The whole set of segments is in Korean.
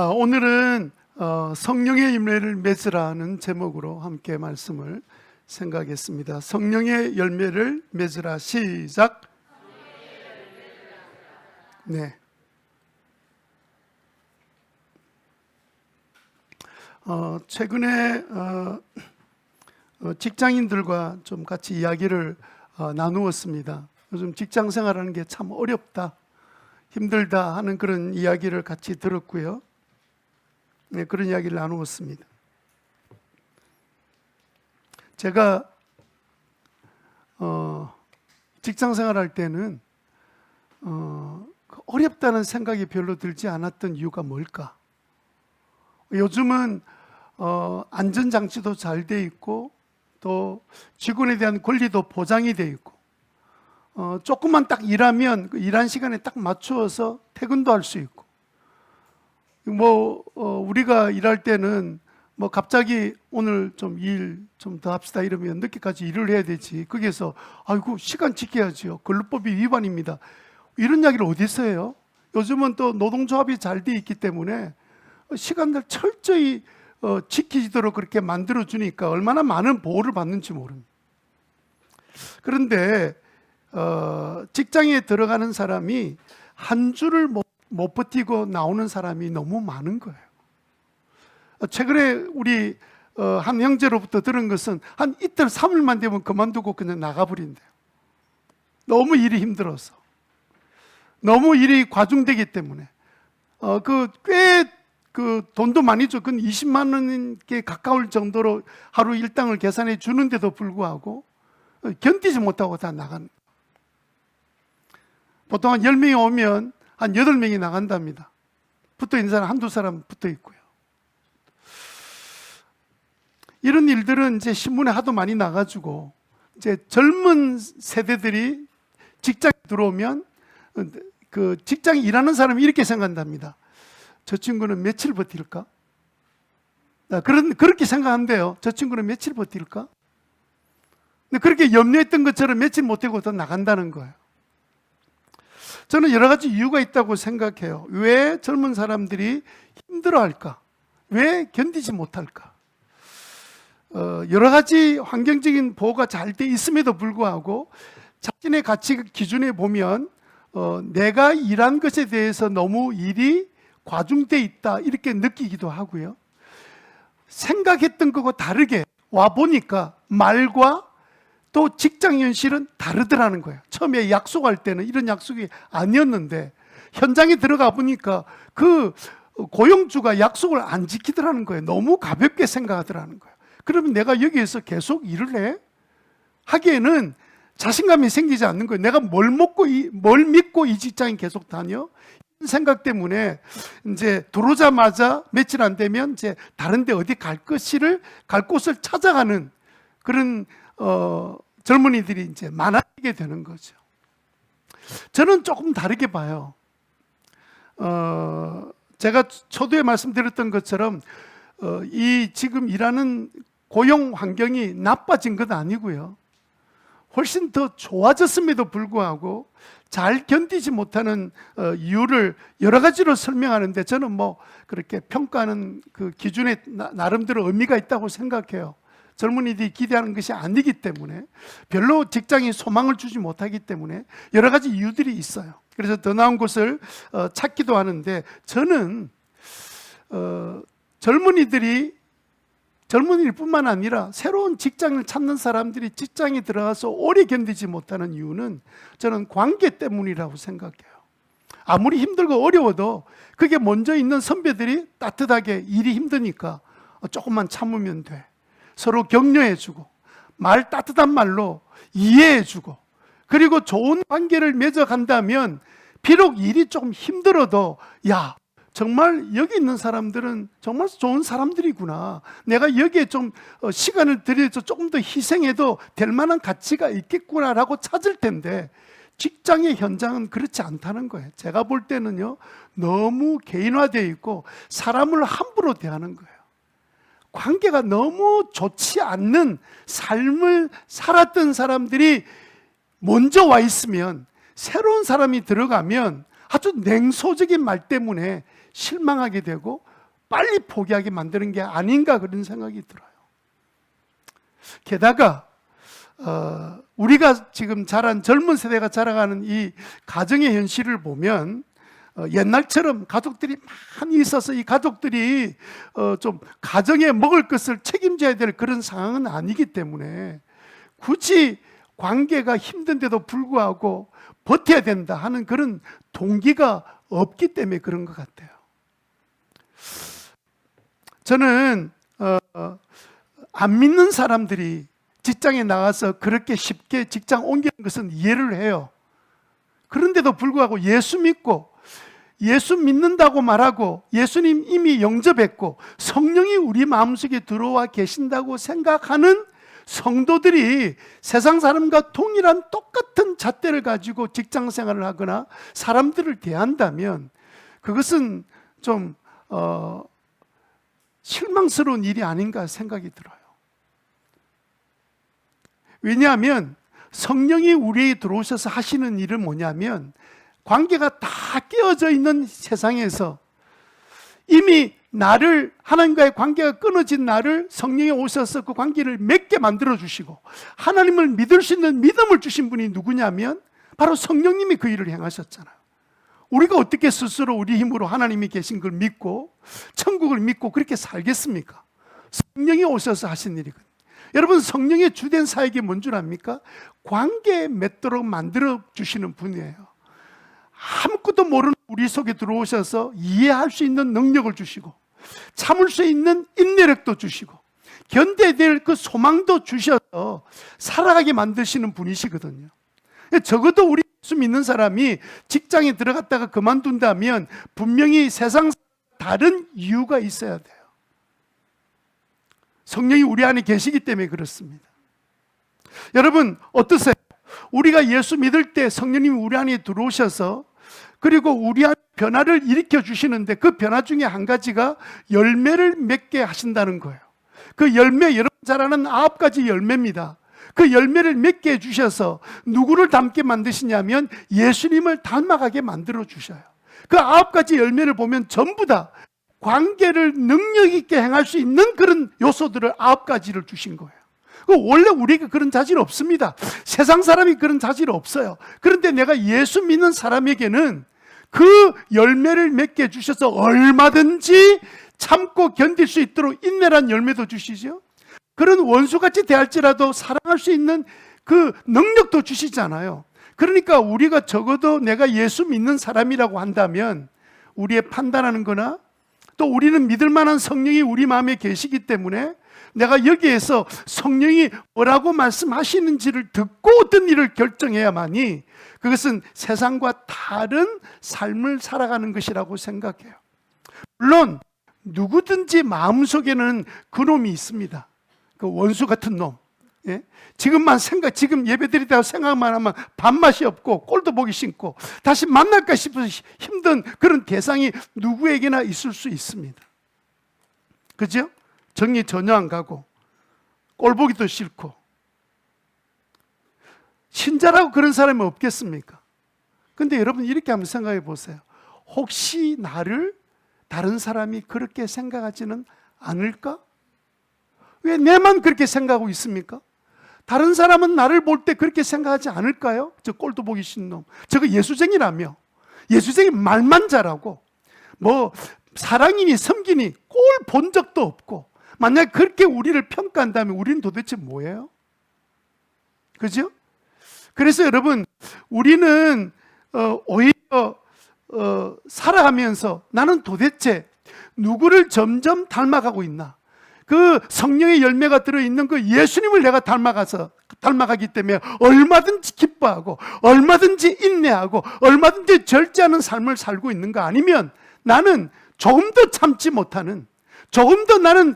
오늘은 성령의 열매를 맺으라는 제목으로 함께 말씀을 생각했습니다. 성령의 열매를 맺으라. 시작. 네. 최근에 직장인들과 좀 같이 이야기를 나누었습니다. 요즘 직장 생활하는 게 참 어렵다, 힘들다 하는 그런 이야기를 같이 들었고요. 네, 그런 이야기를 나누었습니다. 제가 직장 생활할 때는 어렵다는 생각이 별로 들지 않았던 이유가 뭘까? 요즘은 안전장치도 잘 돼 있고 또 직원에 대한 권리도 보장이 돼 있고 조금만 딱 일하면 그 일한 시간에 딱 맞추어서 퇴근도 할 수 있고 우리가 일할 때는 갑자기 오늘 좀 일 좀 더 합시다 이러면 늦게까지 일을 해야 되지. 거기에서 아이고 시간 지켜야지요. 근로법이 위반입니다. 이런 이야기를 어디서 해요? 요즘은 또 노동조합이 잘 돼 있기 때문에 시간을 철저히 지키도록 그렇게 만들어 주니까 얼마나 많은 보호를 받는지 모릅니다. 그런데 직장에 들어가는 사람이 한 주를 못 버티고 나오는 사람이 너무 많은 거예요. 최근에 우리 한 형제로부터 들은 것은 한 이틀 3일만 되면 그만두고 그냥 나가버린대요. 너무 일이 힘들어서, 너무 일이 과중되기 때문에. 꽤 돈도 많이 줘. 그건 20만 원에 가까울 정도로 하루 일당을 계산해 주는데도 불구하고 견디지 못하고 다 나간. 보통 한 10명이 오면 한 8명이 나간답니다. 붙어 있는 사람 한두 사람 붙어 있고요. 이런 일들은 이제 신문에 하도 많이 나가지고 이제 젊은 세대들이 직장에 들어오면 그 직장에 일하는 사람이 이렇게 생각한답니다. 저 친구는 며칠 버틸까? 그렇게 생각한대요. 저 친구는 며칠 버틸까? 근데 그렇게 염려했던 것처럼 며칠 못하고 더 나간다는 거예요. 저는 여러 가지 이유가 있다고 생각해요. 왜 젊은 사람들이 힘들어할까? 왜 견디지 못할까? 여러 가지 환경적인 보호가 잘 돼 있음에도 불구하고 자신의 가치 기준에 보면 내가 일한 것에 대해서 너무 일이 과중돼 있다 이렇게 느끼기도 하고요. 생각했던 거고 다르게 와 보니까 말과 또 직장 현실은 다르더라는 거예요. 처음에 약속할 때는 이런 약속이 아니었는데 현장에 들어가 보니까 그 고용주가 약속을 안 지키더라는 거예요. 너무 가볍게 생각하더라는 거예요. 그러면 내가 여기에서 계속 일을 해? 하기에는 자신감이 생기지 않는 거예요. 내가 뭘 믿고 이 직장에 계속 다녀? 생각 때문에 이제 들어오자마자 며칠 안 되면 이제 다른 데 어디 갈 곳을 찾아가는 그런 젊은이들이 이제 많아지게 되는 거죠. 저는 조금 다르게 봐요. 제가 초두에 말씀드렸던 것처럼 이 지금 일하는 고용 환경이 나빠진 건 아니고요. 훨씬 더 좋아졌음에도 불구하고 잘 견디지 못하는 이유를 여러 가지로 설명하는데 저는 그렇게 평가하는 그 기준에 나름대로 의미가 있다고 생각해요. 젊은이들이 기대하는 것이 아니기 때문에, 별로 직장에 소망을 주지 못하기 때문에 여러 가지 이유들이 있어요. 그래서 더 나은 곳을 찾기도 하는데 저는 젊은이뿐만 아니라 새로운 직장을 찾는 사람들이 직장에 들어가서 오래 견디지 못하는 이유는 저는 관계 때문이라고 생각해요. 아무리 힘들고 어려워도 그게 먼저 있는 선배들이 따뜻하게 일이 힘드니까 조금만 참으면 돼. 서로 격려해주고 말 따뜻한 말로 이해해주고 그리고 좋은 관계를 맺어간다면 비록 일이 조금 힘들어도 야 정말 여기 있는 사람들은 정말 좋은 사람들이구나. 내가 여기에 좀 시간을 들여서 조금 더 희생해도 될 만한 가치가 있겠구나라고 찾을 텐데 직장의 현장은 그렇지 않다는 거예요. 제가 볼 때는요, 너무 개인화되어 있고 사람을 함부로 대하는 거예요. 관계가 너무 좋지 않는 삶을 살았던 사람들이 먼저 와 있으면 새로운 사람이 들어가면 아주 냉소적인 말 때문에 실망하게 되고 빨리 포기하게 만드는 게 아닌가 그런 생각이 들어요. 게다가 우리가 지금 자란 젊은 세대가 자라가는 이 가정의 현실을 보면 옛날처럼 가족들이 많이 있어서 이 가족들이 좀 가정에 먹을 것을 책임져야 될 그런 상황은 아니기 때문에 굳이 관계가 힘든데도 불구하고 버텨야 된다 하는 그런 동기가 없기 때문에 그런 것 같아요. 저는 안 믿는 사람들이 직장에 나가서 그렇게 쉽게 직장 옮기는 것은 이해를 해요. 그런데도 불구하고 예수 믿고 예수 믿는다고 말하고 예수님 이미 영접했고 성령이 우리 마음속에 들어와 계신다고 생각하는 성도들이 세상 사람과 동일한 똑같은 잣대를 가지고 직장 생활을 하거나 사람들을 대한다면 그것은 좀 실망스러운 일이 아닌가 생각이 들어요. 왜냐하면 성령이 우리에게 들어오셔서 하시는 일은 뭐냐면 관계가 다 깨어져 있는 세상에서 이미 나를 하나님과의 관계가 끊어진 나를 성령이 오셔서 그 관계를 맺게 만들어 주시고 하나님을 믿을 수 있는 믿음을 주신 분이 누구냐면 바로 성령님이 그 일을 행하셨잖아요. 우리가 어떻게 스스로 우리 힘으로 하나님이 계신 걸 믿고 천국을 믿고 그렇게 살겠습니까? 성령이 오셔서 하신 일이거든요. 여러분, 성령의 주된 사역이 뭔 줄 압니까? 관계 맺도록 만들어 주시는 분이에요. 아무것도 모르는 우리 속에 들어오셔서 이해할 수 있는 능력을 주시고 참을 수 있는 인내력도 주시고 견뎌야 될 그 소망도 주셔서 살아가게 만드시는 분이시거든요. 적어도 우리 예수 믿는 사람이 직장에 들어갔다가 그만둔다면 분명히 세상 다른 이유가 있어야 돼요. 성령이 우리 안에 계시기 때문에 그렇습니다. 여러분 어떠세요? 우리가 예수 믿을 때 성령님이 우리 안에 들어오셔서 그리고 우리 안에 변화를 일으켜 주시는데 그 변화 중에 한 가지가 열매를 맺게 하신다는 거예요. 그 열매, 여러분 잘 아는 9가지 열매입니다. 그 열매를 맺게 해주셔서 누구를 닮게 만드시냐면 예수님을 닮아가게 만들어 주셔요. 그 9가지 열매를 보면 전부 다 관계를 능력 있게 행할 수 있는 그런 요소들을 9가지를 주신 거예요. 원래 우리에게 그런 자질이 없습니다. 세상 사람이 그런 자질이 없어요. 그런데 내가 예수 믿는 사람에게는 그 열매를 맺게 해주셔서 얼마든지 참고 견딜 수 있도록 인내란 열매도 주시죠. 그런 원수같이 대할지라도 사랑할 수 있는 그 능력도 주시잖아요. 그러니까 우리가 적어도 내가 예수 믿는 사람이라고 한다면 우리의 판단하는 거나 또 우리는 믿을 만한 성령이 우리 마음에 계시기 때문에 내가 여기에서 성령이 뭐라고 말씀하시는지를 듣고 어떤 일을 결정해야만이 그것은 세상과 다른 삶을 살아가는 것이라고 생각해요. 물론 누구든지 마음속에는 그놈이 있습니다. 그 원수 같은 놈. 예? 지금 예배드리다가 생각만 하면 밥맛이 없고 꼴도 보기 싫고 다시 만날까 싶어서 힘든 그런 대상이 누구에게나 있을 수 있습니다. 그죠? 정리 전혀 안 가고 꼴 보기도 싫고 신자라고 그런 사람이 없겠습니까? 근데 여러분 이렇게 한번 생각해 보세요. 혹시 나를 다른 사람이 그렇게 생각하지는 않을까? 왜 내만 그렇게 생각하고 있습니까? 다른 사람은 나를 볼 때 그렇게 생각하지 않을까요? 저 꼴도 보기 싫은 놈, 저거 예수쟁이라며, 예수쟁이 말만 잘하고 뭐 사랑이니 섬기니 꼴 본 적도 없고, 만약 그렇게 우리를 평가한다면 우리는 도대체 뭐예요? 그죠? 그래서 여러분 우리는 오히려 살아가면서 나는 도대체 누구를 점점 닮아가고 있나? 그 성령의 열매가 들어있는 그 예수님을 내가 닮아가기 때문에 얼마든지 기뻐하고 얼마든지 인내하고 얼마든지 절제하는 삶을 살고 있는가? 아니면 나는 조금 더 참지 못하는, 조금 더 나는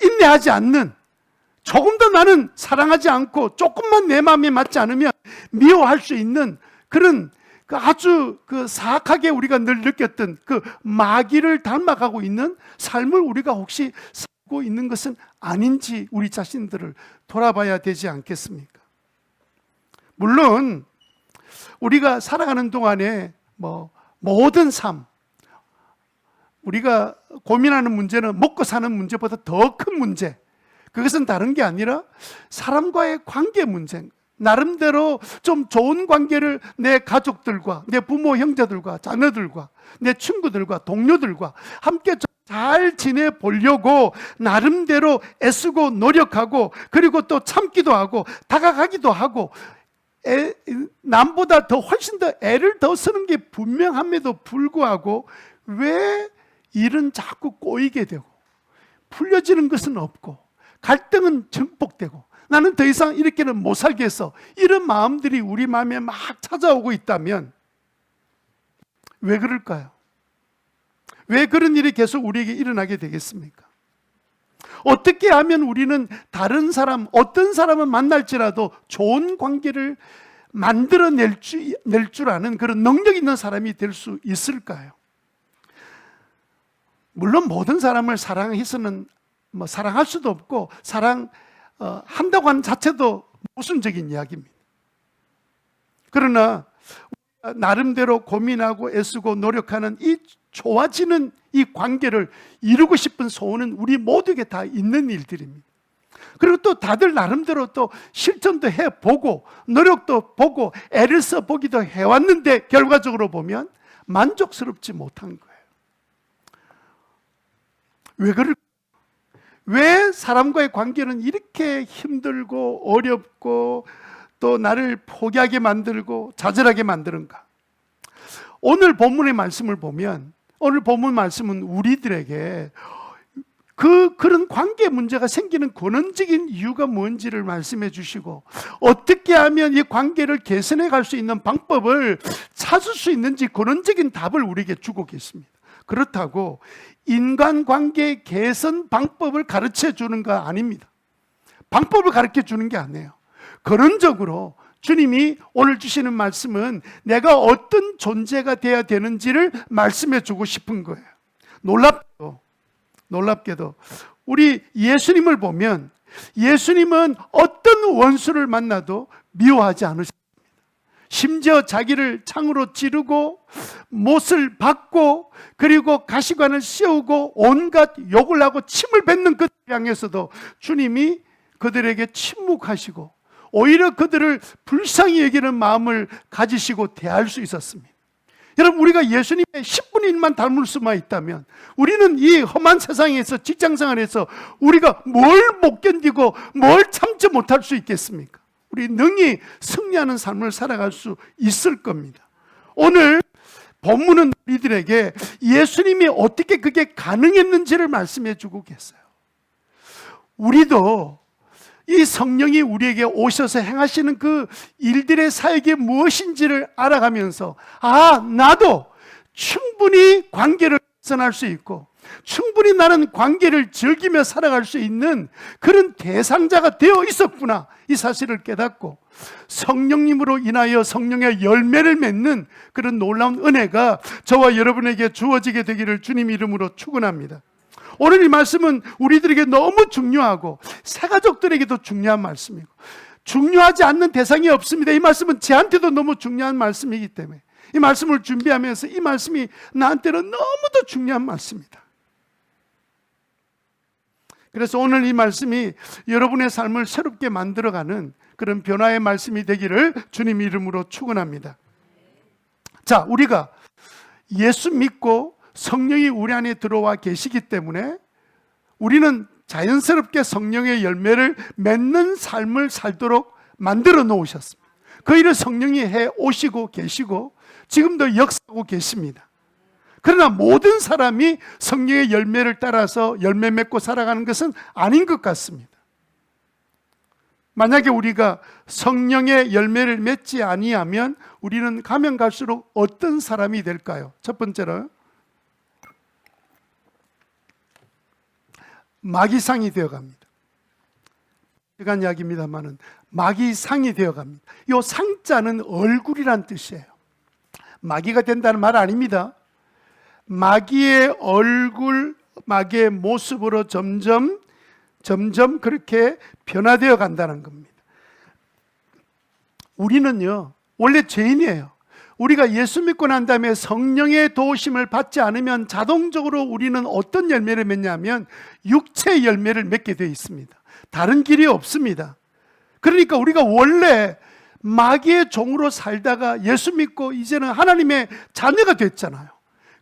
인내하지 않는, 조금 더 나는 사랑하지 않고 조금만 내 마음에 맞지 않으면 미워할 수 있는 그런 아주 사악하게 우리가 늘 느꼈던 그 마귀를 닮아가고 있는 삶을 우리가 혹시 살고 있는 것은 아닌지 우리 자신들을 돌아봐야 되지 않겠습니까? 물론 우리가 살아가는 동안에 모든 삶, 우리가 고민하는 문제는 먹고 사는 문제보다 더 큰 문제, 그것은 다른 게 아니라 사람과의 관계 문제인 거예요. 나름대로 좀 좋은 관계를 내 가족들과, 내 부모 형제들과, 자녀들과, 내 친구들과, 동료들과 함께 좀 잘 지내보려고 나름대로 애쓰고 노력하고, 그리고 또 참기도 하고 다가가기도 하고, 남보다 더 훨씬 더 애를 더 쓰는 게 분명함에도 불구하고 왜 일은 자꾸 꼬이게 되고 풀려지는 것은 없고 갈등은 증폭되고 나는 더 이상 이렇게는 못 살겠어, 이런 마음들이 우리 마음에 막 찾아오고 있다면 왜 그럴까요? 왜 그런 일이 계속 우리에게 일어나게 되겠습니까? 어떻게 하면 우리는 다른 사람, 어떤 사람을 만날지라도 좋은 관계를 만들어낼 줄 아는 그런 능력 있는 사람이 될 수 있을까요? 물론 모든 사람을 사랑해서는 사랑할 수도 없고, 사랑한다고 하는 자체도 모순적인 이야기입니다. 그러나 나름대로 고민하고 애쓰고 노력하는 이 좋아지는 이 관계를 이루고 싶은 소원은 우리 모두에게 다 있는 일들입니다. 그리고 또 다들 나름대로 또 실천도 해보고 노력도 보고 애를 써보기도 해왔는데 결과적으로 보면 만족스럽지 못한 거예요. 왜 그럴까요? 왜 사람과의 관계는 이렇게 힘들고 어렵고 또 나를 포기하게 만들고 좌절하게 만드는가? 오늘 본문의 말씀을 보면, 오늘 본문 말씀은 우리들에게 그런 관계 문제가 생기는 근원적인 이유가 뭔지를 말씀해 주시고, 어떻게 하면 이 관계를 개선해 갈 수 있는 방법을 찾을 수 있는지 근원적인 답을 우리에게 주고 계십니다. 그렇다고 인간관계 개선 방법을 가르쳐 주는 거 아닙니다. 방법을 가르쳐 주는 게 아니에요. 근원적으로 주님이 오늘 주시는 말씀은 내가 어떤 존재가 되어야 되는지를 말씀해 주고 싶은 거예요. 놀랍게도 우리 예수님을 보면 예수님은 어떤 원수를 만나도 미워하지 않으십니다. 심지어 자기를 창으로 찌르고 못을 박고 그리고 가시관을 씌우고 온갖 욕을 하고 침을 뱉는 그들을 향해서도 주님이 그들에게 침묵하시고 오히려 그들을 불쌍히 여기는 마음을 가지시고 대할 수 있었습니다. 여러분, 우리가 예수님의 10분의 1만 닮을 수만 있다면 우리는 이 험한 세상에서, 직장생활에서 우리가 뭘 못 견디고 뭘 참지 못할 수 있겠습니까? 우리 능히 승리하는 삶을 살아갈 수 있을 겁니다. 오늘 본문은 우리들에게 예수님이 어떻게 그게 가능했는지를 말씀해 주고 계세요. 우리도 이 성령이 우리에게 오셔서 행하시는 그 일들의 사역이 무엇인지를 알아가면서 나도 충분히 관계를 개선할 수 있고 충분히 나는 관계를 즐기며 살아갈 수 있는 그런 대상자가 되어 있었구나, 이 사실을 깨닫고 성령님으로 인하여 성령의 열매를 맺는 그런 놀라운 은혜가 저와 여러분에게 주어지게 되기를 주님 이름으로 축원합니다. 오늘 이 말씀은 우리들에게 너무 중요하고 새가족들에게도 중요한 말씀이고 중요하지 않는 대상이 없습니다. 이 말씀은 저한테도 너무 중요한 말씀이기 때문에 이 말씀을 준비하면서 이 말씀이 나한테는 너무도 중요한 말씀이다. 그래서 오늘 이 말씀이 여러분의 삶을 새롭게 만들어가는 그런 변화의 말씀이 되기를 주님 이름으로 축원합니다. 자, 우리가 예수 믿고 성령이 우리 안에 들어와 계시기 때문에 우리는 자연스럽게 성령의 열매를 맺는 삶을 살도록 만들어 놓으셨습니다. 그 일을 성령이 해 오시고 계시고 지금도 역사하고 계십니다. 그러나 모든 사람이 성령의 열매를 따라서 열매 맺고 살아가는 것은 아닌 것 같습니다. 만약에 우리가 성령의 열매를 맺지 아니하면 우리는 가면 갈수록 어떤 사람이 될까요? 첫 번째로 마귀상이 되어갑니다. 시간 이야기입니다만은 마귀상이 되어갑니다. 이 상자는 얼굴이란 뜻이에요. 마귀가 된다는 말 아닙니다. 마귀의 얼굴, 마귀의 모습으로 점점 그렇게 변화되어 간다는 겁니다. 우리는요, 원래 죄인이에요. 우리가 예수 믿고 난 다음에 성령의 도우심을 받지 않으면 자동적으로 우리는 어떤 열매를 맺냐면 육체의 열매를 맺게 되어 있습니다. 다른 길이 없습니다. 그러니까 우리가 원래 마귀의 종으로 살다가 예수 믿고 이제는 하나님의 자녀가 됐잖아요.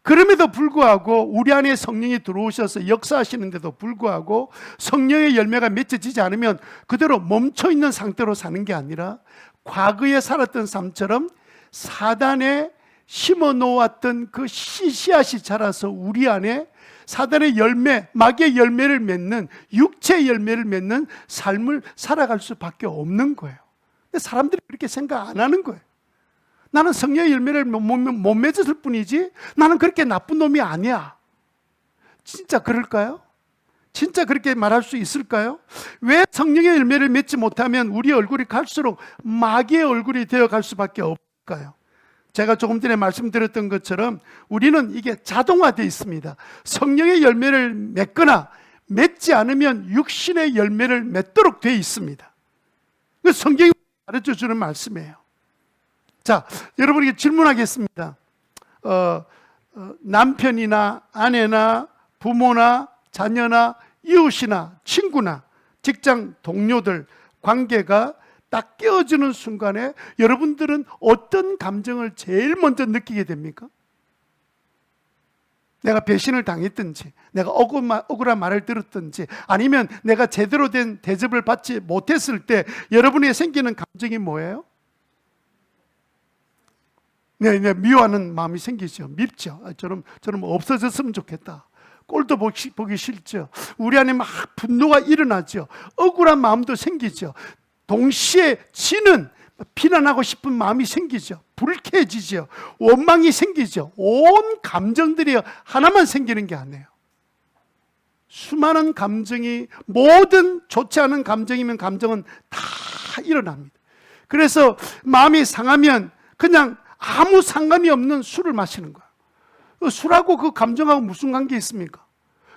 그럼에도 불구하고 우리 안에 성령이 들어오셔서 역사하시는데도 불구하고 성령의 열매가 맺혀지지 않으면 그대로 멈춰있는 상태로 사는 게 아니라 과거에 살았던 삶처럼 사단에 심어 놓았던 그 씨앗이 자라서 우리 안에 사단의 열매, 마귀의 열매를 맺는, 육체의 열매를 맺는 삶을 살아갈 수밖에 없는 거예요. 근데 사람들이 그렇게 생각 안 하는 거예요. 나는 성령의 열매를 못 맺었을 뿐이지 나는 그렇게 나쁜 놈이 아니야. 진짜 그럴까요? 진짜 그렇게 말할 수 있을까요? 왜 성령의 열매를 맺지 못하면 우리 얼굴이 갈수록 마귀의 얼굴이 되어갈 수밖에 없을까요? 제가 조금 전에 말씀드렸던 것처럼 우리는 이게 자동화되어 있습니다. 성령의 열매를 맺거나 맺지 않으면 육신의 열매를 맺도록 되어 있습니다. 성경이 가르쳐 주는 말씀이에요. 자, 여러분에게 질문하겠습니다. 남편이나 아내나 부모나 자녀나 이웃이나 친구나 직장 동료들 관계가 딱 깨어지는 순간에 여러분들은 어떤 감정을 제일 먼저 느끼게 됩니까? 내가 배신을 당했든지, 내가 억울한 말을 들었든지, 아니면 내가 제대로 된 대접을 받지 못했을 때 여러분이 생기는 감정이 뭐예요? 네, 미워하는 마음이 생기죠. 밉죠. 저는 없어졌으면 좋겠다. 꼴도 보기 싫죠. 우리 안에 막 분노가 일어나죠. 억울한 마음도 생기죠. 동시에 지는 비난하고 싶은 마음이 생기죠. 불쾌해지죠. 원망이 생기죠. 온 감정들이 하나만 생기는 게 아니에요. 수많은 감정이, 모든 좋지 않은 감정이면 감정은 다 일어납니다. 그래서 마음이 상하면 그냥 아무 상관이 없는 술을 마시는 거예요. 술하고 그 감정하고 무슨 관계 있습니까?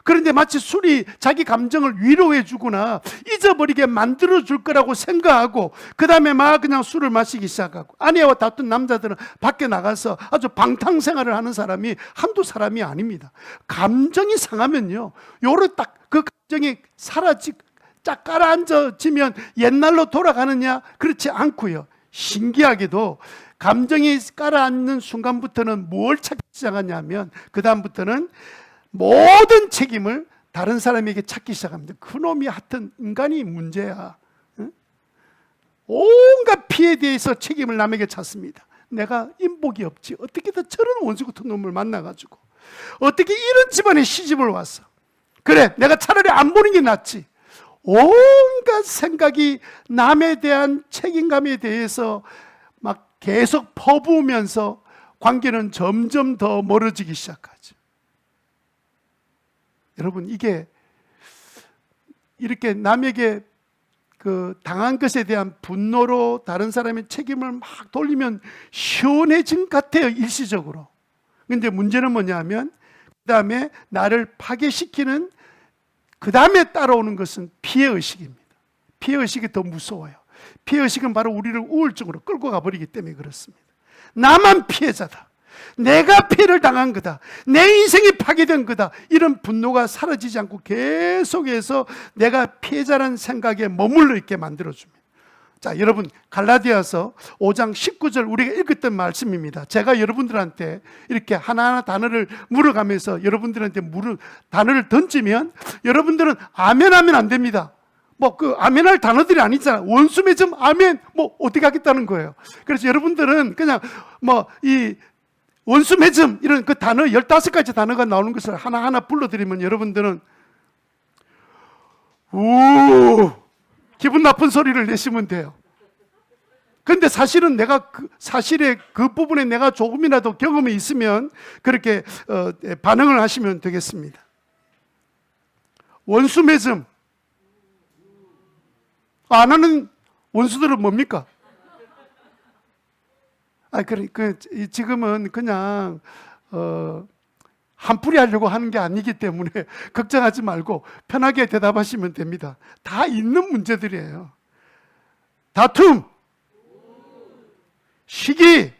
그런데 마치 술이 자기 감정을 위로해 주거나 잊어버리게 만들어 줄 거라고 생각하고 그 다음에 막 그냥 술을 마시기 시작하고, 아내와 다툰 남자들은 밖에 나가서 아주 방탕생활을 하는 사람이 한두 사람이 아닙니다. 감정이 상하면요, 요로 딱 그 감정이 쫙 가라앉아지면 옛날로 돌아가느냐? 그렇지 않고요. 신기하게도 감정이 가라앉는 순간부터는 뭘 찾기 시작하냐면 그 다음부터는 모든 책임을 다른 사람에게 찾기 시작합니다. 그놈이 하여튼 인간이 문제야. 온갖 피해에 대해서 책임을 남에게 찾습니다. 내가 인복이 없지, 어떻게 다 저런 원수 같은 놈을 만나가지고 어떻게 이런 집안에 시집을 왔어. 그래, 내가 차라리 안 보는 게 낫지. 온갖 생각이 남에 대한 책임감에 대해서 막 계속 퍼부으면서 관계는 점점 더 멀어지기 시작하죠. 여러분, 이게 이렇게 남에게 그 당한 것에 대한 분노로 다른 사람의 책임을 막 돌리면 시원해진 것 같아요, 일시적으로. 근데 문제는 뭐냐면 그 다음에 나를 파괴시키는, 그 다음에 따라오는 것은 피해의식입니다. 피해의식이 더 무서워요. 피해의식은 바로 우리를 우울증으로 끌고 가버리기 때문에 그렇습니다. 나만 피해자다, 내가 피해를 당한 거다, 내 인생이 파괴된 거다, 이런 분노가 사라지지 않고 계속해서 내가 피해자라는 생각에 머물러 있게 만들어줍니다. 자, 여러분, 갈라디아서 5장 19절 우리가 읽었던 말씀입니다. 제가 여러분들한테 이렇게 하나하나 단어를 물어가면서 여러분들한테 단어를 던지면 여러분들은 아멘 하면 안 됩니다. 그 아멘할 단어들이 아니잖아. 원수 맺음 아멘 어떻게 하겠다는 거예요. 그래서 여러분들은 그냥 이 원수 맺음 이런 그 단어 15가지 단어가 나오는 것을 하나하나 불러드리면 여러분들은 기분 나쁜 소리를 내시면 돼요. 근데 사실은 사실의 그 부분에 내가 조금이라도 경험이 있으면 그렇게 반응을 하시면 되겠습니다. 원수 맺음 안 하는 원수들은 뭡니까? 지금은 그냥 한풀이 하려고 하는 게 아니기 때문에 걱정하지 말고 편하게 대답하시면 됩니다. 다 있는 문제들이에요. 다툼, 시기,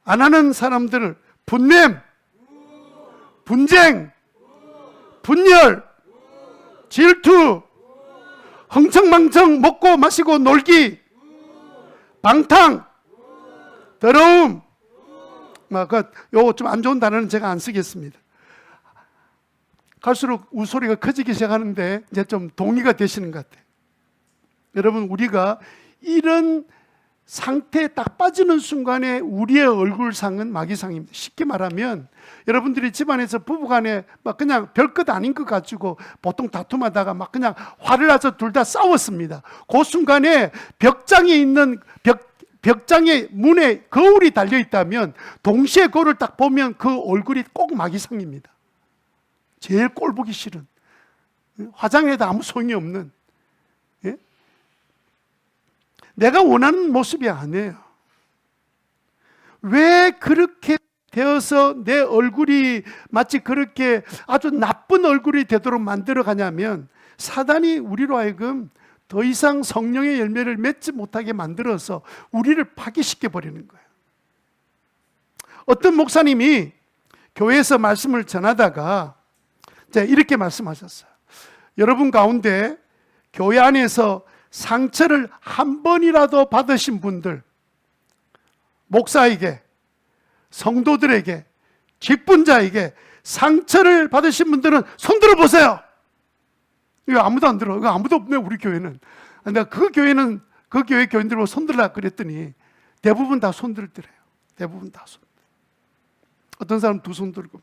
안 하는 사람들을 분냄, 분쟁, 분열, 질투, 흥청망청 먹고 마시고 놀기, 방탕, 더러움. 요거 좀 안 좋은 단어는 제가 안 쓰겠습니다. 갈수록 웃소리가 커지기 시작하는데 이제 좀 동의가 되시는 것 같아요. 여러분, 우리가 이런 상태에 딱 빠지는 순간에 우리의 얼굴상은 마귀상입니다. 쉽게 말하면 여러분들이 집안에서 부부간에 막 그냥 별것 아닌 것 가지고 보통 다툼하다가 막 그냥 화를 나서 둘 다 싸웠습니다. 그 순간에 벽장에 있는 벽장의 문에 거울이 달려 있다면 동시에 거울을 딱 보면 그 얼굴이 꼭 마귀상입니다. 제일 꼴 보기 싫은, 화장해도 아무 소용이 없는, 예? 내가 원하는 모습이 아니에요. 왜 그렇게 되어서 내 얼굴이 마치 그렇게 아주 나쁜 얼굴이 되도록 만들어 가냐면 사단이 우리로 하여금 더 이상 성령의 열매를 맺지 못하게 만들어서 우리를 파괴시켜 버리는 거예요. 어떤 목사님이 교회에서 말씀을 전하다가 이렇게 말씀하셨어요. 여러분 가운데 교회 안에서 상처를 한 번이라도 받으신 분들, 목사에게, 성도들에게, 직분자에게 상처를 받으신 분들은 손 들어 보세요. 이거 아무도 안 들어. 이거 아무도 없네, 우리 교회는. 내가 그 교회 교인들로 손 들라 그랬더니 대부분 다 손 들더래요. 대부분 다 손. 어떤 사람은 두 손 들고.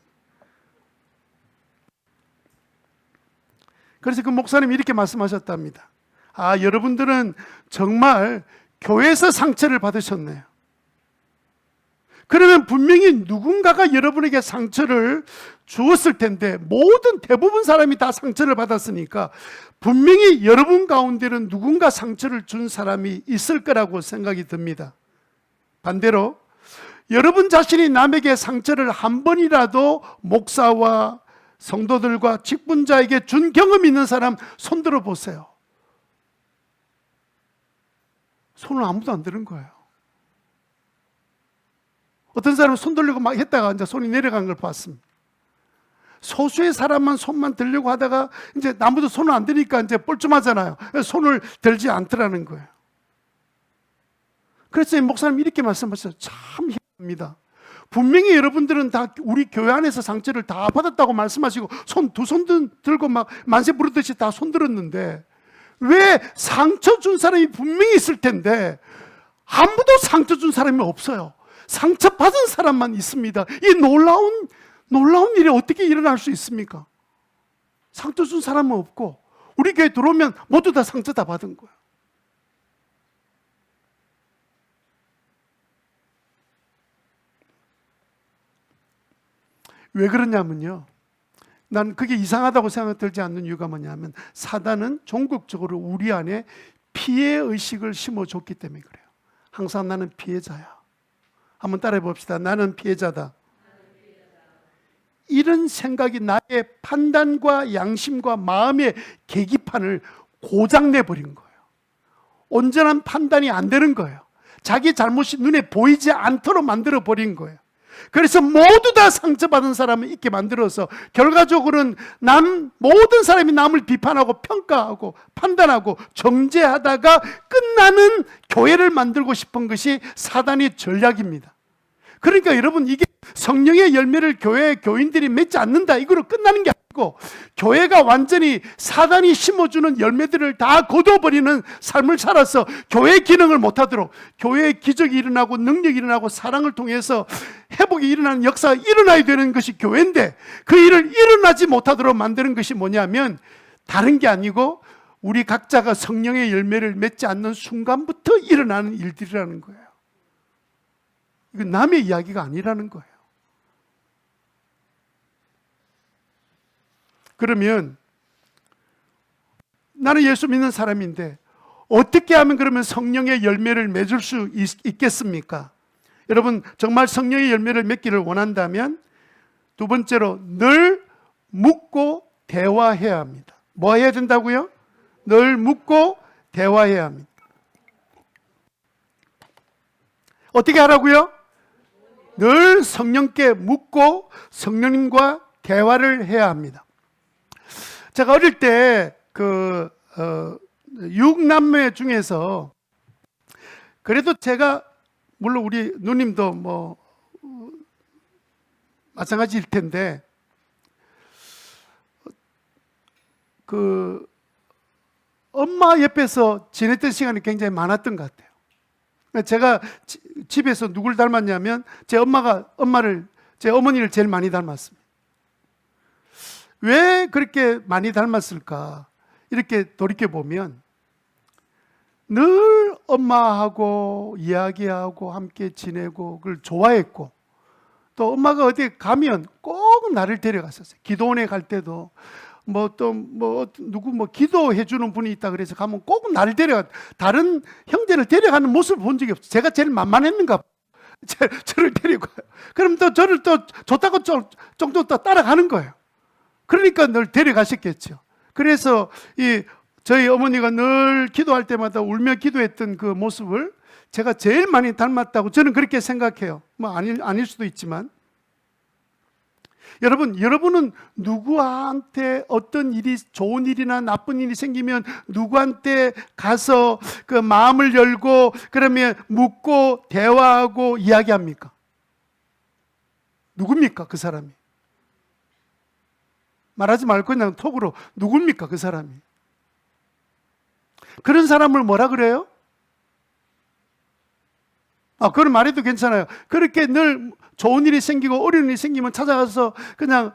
그래서 그 목사님이 이렇게 말씀하셨답니다. 여러분들은 정말 교회에서 상처를 받으셨네요. 그러면 분명히 누군가가 여러분에게 상처를 주었을 텐데, 대부분 사람이 다 상처를 받았으니까 분명히 여러분 가운데는 누군가 상처를 준 사람이 있을 거라고 생각이 듭니다. 반대로 여러분 자신이 남에게 상처를 한 번이라도 목사와 성도들과 직분자에게 준 경험이 있는 사람 손 들어 보세요. 손을 아무도 안 드는 거예요. 어떤 사람은 손 들려고 막 했다가 이제 손이 내려간 걸 봤습니다. 소수의 사람만 손만 들려고 하다가 이제 아무도 손을 안 드니까 이제 뻘쭘하잖아요. 손을 들지 않더라는 거예요. 그래서 목사님 이렇게 말씀하셨어요. 참 희한합니다. 분명히 여러분들은 다 우리 교회 안에서 상처를 다 받았다고 말씀하시고 두 손 들고 막 만세 부르듯이 다 손 들었는데 왜 상처 준 사람이 분명히 있을 텐데 아무도 상처 준 사람이 없어요. 상처 받은 사람만 있습니다. 이 놀라운 일이 어떻게 일어날 수 있습니까? 상처 준 사람은 없고 우리 교회 들어오면 모두 다 상처 다 받은 거예요. 왜 그러냐면요, 난 그게 이상하다고 생각 들지 않는 이유가 뭐냐면 사단은 종국적으로 우리 안에 피해의식을 심어줬기 때문에 그래요. 항상 나는 피해자야. 한번 따라해 봅시다. 나는 피해자다. 이런 생각이 나의 판단과 양심과 마음의 계기판을 고장내버린 거예요. 온전한 판단이 안 되는 거예요. 자기 잘못이 눈에 보이지 않도록 만들어버린 거예요. 그래서 모두 다 상처받은 사람을 있게 만들어서 결과적으로는 모든 사람이 남을 비판하고 평가하고 판단하고 정죄하다가 끝나는 교회를 만들고 싶은 것이 사단의 전략입니다. 그러니까 여러분, 이게 성령의 열매를 교회 교인들이 맺지 않는다 이거로 끝나는 게 아니고 교회가 완전히 사단이 심어주는 열매들을 다 거둬버리는 삶을 살아서 교회 기능을 못하도록, 교회에 기적이 일어나고 능력이 일어나고 사랑을 통해서 회복이 일어나는 역사가 일어나야 되는 것이 교회인데 그 일을 일어나지 못하도록 만드는 것이 뭐냐면 다른 게 아니고 우리 각자가 성령의 열매를 맺지 않는 순간부터 일어나는 일들이라는 거예요. 이건 남의 이야기가 아니라는 거예요. 그러면 나는 예수 믿는 사람인데 어떻게 하면 그러면 성령의 열매를 맺을 수 있겠습니까? 여러분, 정말 성령의 열매를 맺기를 원한다면 두 번째로 늘 묻고 대화해야 합니다. 뭐 해야 된다고요? 늘 묻고 대화해야 합니다. 어떻게 하라고요? 늘 성령께 묻고 성령님과 대화를 해야 합니다. 제가 어릴 때 육남매 중에서 그래도 제가 물론 우리 누님도 뭐 마찬가지일 텐데 엄마 옆에서 지냈던 시간이 굉장히 많았던 것 같아요. 제가 집에서 누굴 닮았냐면 제 어머니를 제일 많이 닮았습니다. 왜 그렇게 많이 닮았을까? 이렇게 돌이켜보면 늘 엄마하고 이야기하고 함께 지내고 그걸 좋아했고, 또 엄마가 어디 가면 꼭 나를 데려갔었어요. 기도원에 갈 때도 누구 기도해 주는 분이 있다 그래서 가면 꼭 나를 다른 형제를 데려가는 모습을 본 적이 없어요. 제가 제일 만만했는가 봐요. 저를 데리고 가요. 그럼 또 저를 또 좋다고 쫑쫑 또 따라가는 거예요. 그러니까 늘 데려가셨겠죠. 그래서 저희 어머니가 늘 기도할 때마다 울며 기도했던 그 모습을 제가 제일 많이 닮았다고 저는 그렇게 생각해요. 아닐 수도 있지만. 여러분은 누구한테 어떤 일이, 좋은 일이나 나쁜 일이 생기면 누구한테 가서 그 마음을 열고 그러면 묻고 대화하고 이야기합니까? 누굽니까 그 사람이? 말하지 말고 그냥 톡으로 누굽니까 그 사람이? 그런 사람을 뭐라 그래요? 그런 말해도 괜찮아요. 그렇게 늘 좋은 일이 생기고 어려운 일이 생기면 찾아가서 그냥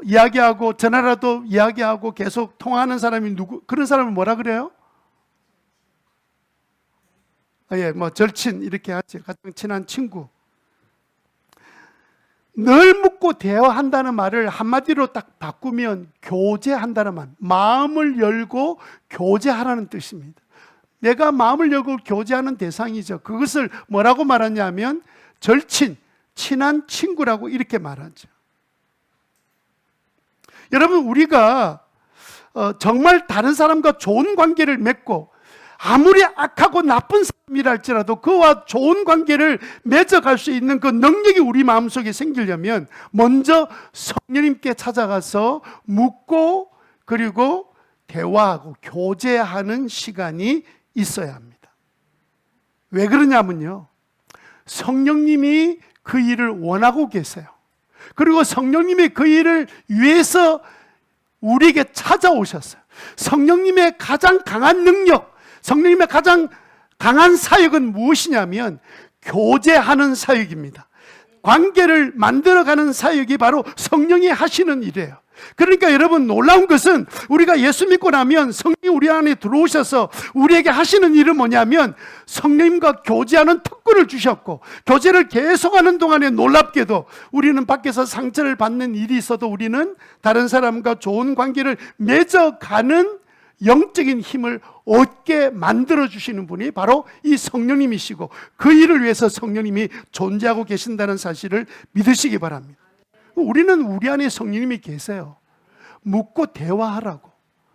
이야기하고 전화라도 이야기하고 계속 통화하는 사람이 그런 사람을 뭐라 그래요? 절친 이렇게 하지. 가장 친한 친구. 늘 묻고 대화한다는 말을 한마디로 딱 바꾸면 교제한다는 말, 마음을 열고 교제하라는 뜻입니다. 내가 마음을 열고 교제하는 대상이죠. 그것을 뭐라고 말하냐면 절친, 친한 친구라고 이렇게 말하죠. 여러분, 우리가 정말 다른 사람과 좋은 관계를 맺고 아무리 악하고 나쁜 사람이라 할지라도 그와 좋은 관계를 맺어갈 수 있는 그 능력이 우리 마음속에 생기려면 먼저 성령님께 찾아가서 묻고 그리고 대화하고 교제하는 시간이 있어야 합니다. 왜 그러냐면요, 성령님이 그 일을 원하고 계세요. 그리고 성령님이 그 일을 위해서 우리에게 찾아오셨어요. 성령님의 가장 강한 능력, 성령님의 가장 강한 사역은 무엇이냐면 교제하는 사역입니다. 관계를 만들어가는 사역이 바로 성령이 하시는 일이에요. 그러니까 여러분, 놀라운 것은 우리가 예수 믿고 나면 성령이 우리 안에 들어오셔서 우리에게 하시는 일은 뭐냐면 성령님과 교제하는 특권을 주셨고, 교제를 계속하는 동안에 놀랍게도 우리는 밖에서 상처를 받는 일이 있어도 우리는 다른 사람과 좋은 관계를 맺어가는 영적인 힘을 얻게 만들어주시는 분이 바로 이 성령님이시고, 그 일을 위해서 성령님이 존재하고 계신다는 사실을 믿으시기 바랍니다. 우리는 우리 안에 성령님이 계세요. 묻고 대화하라고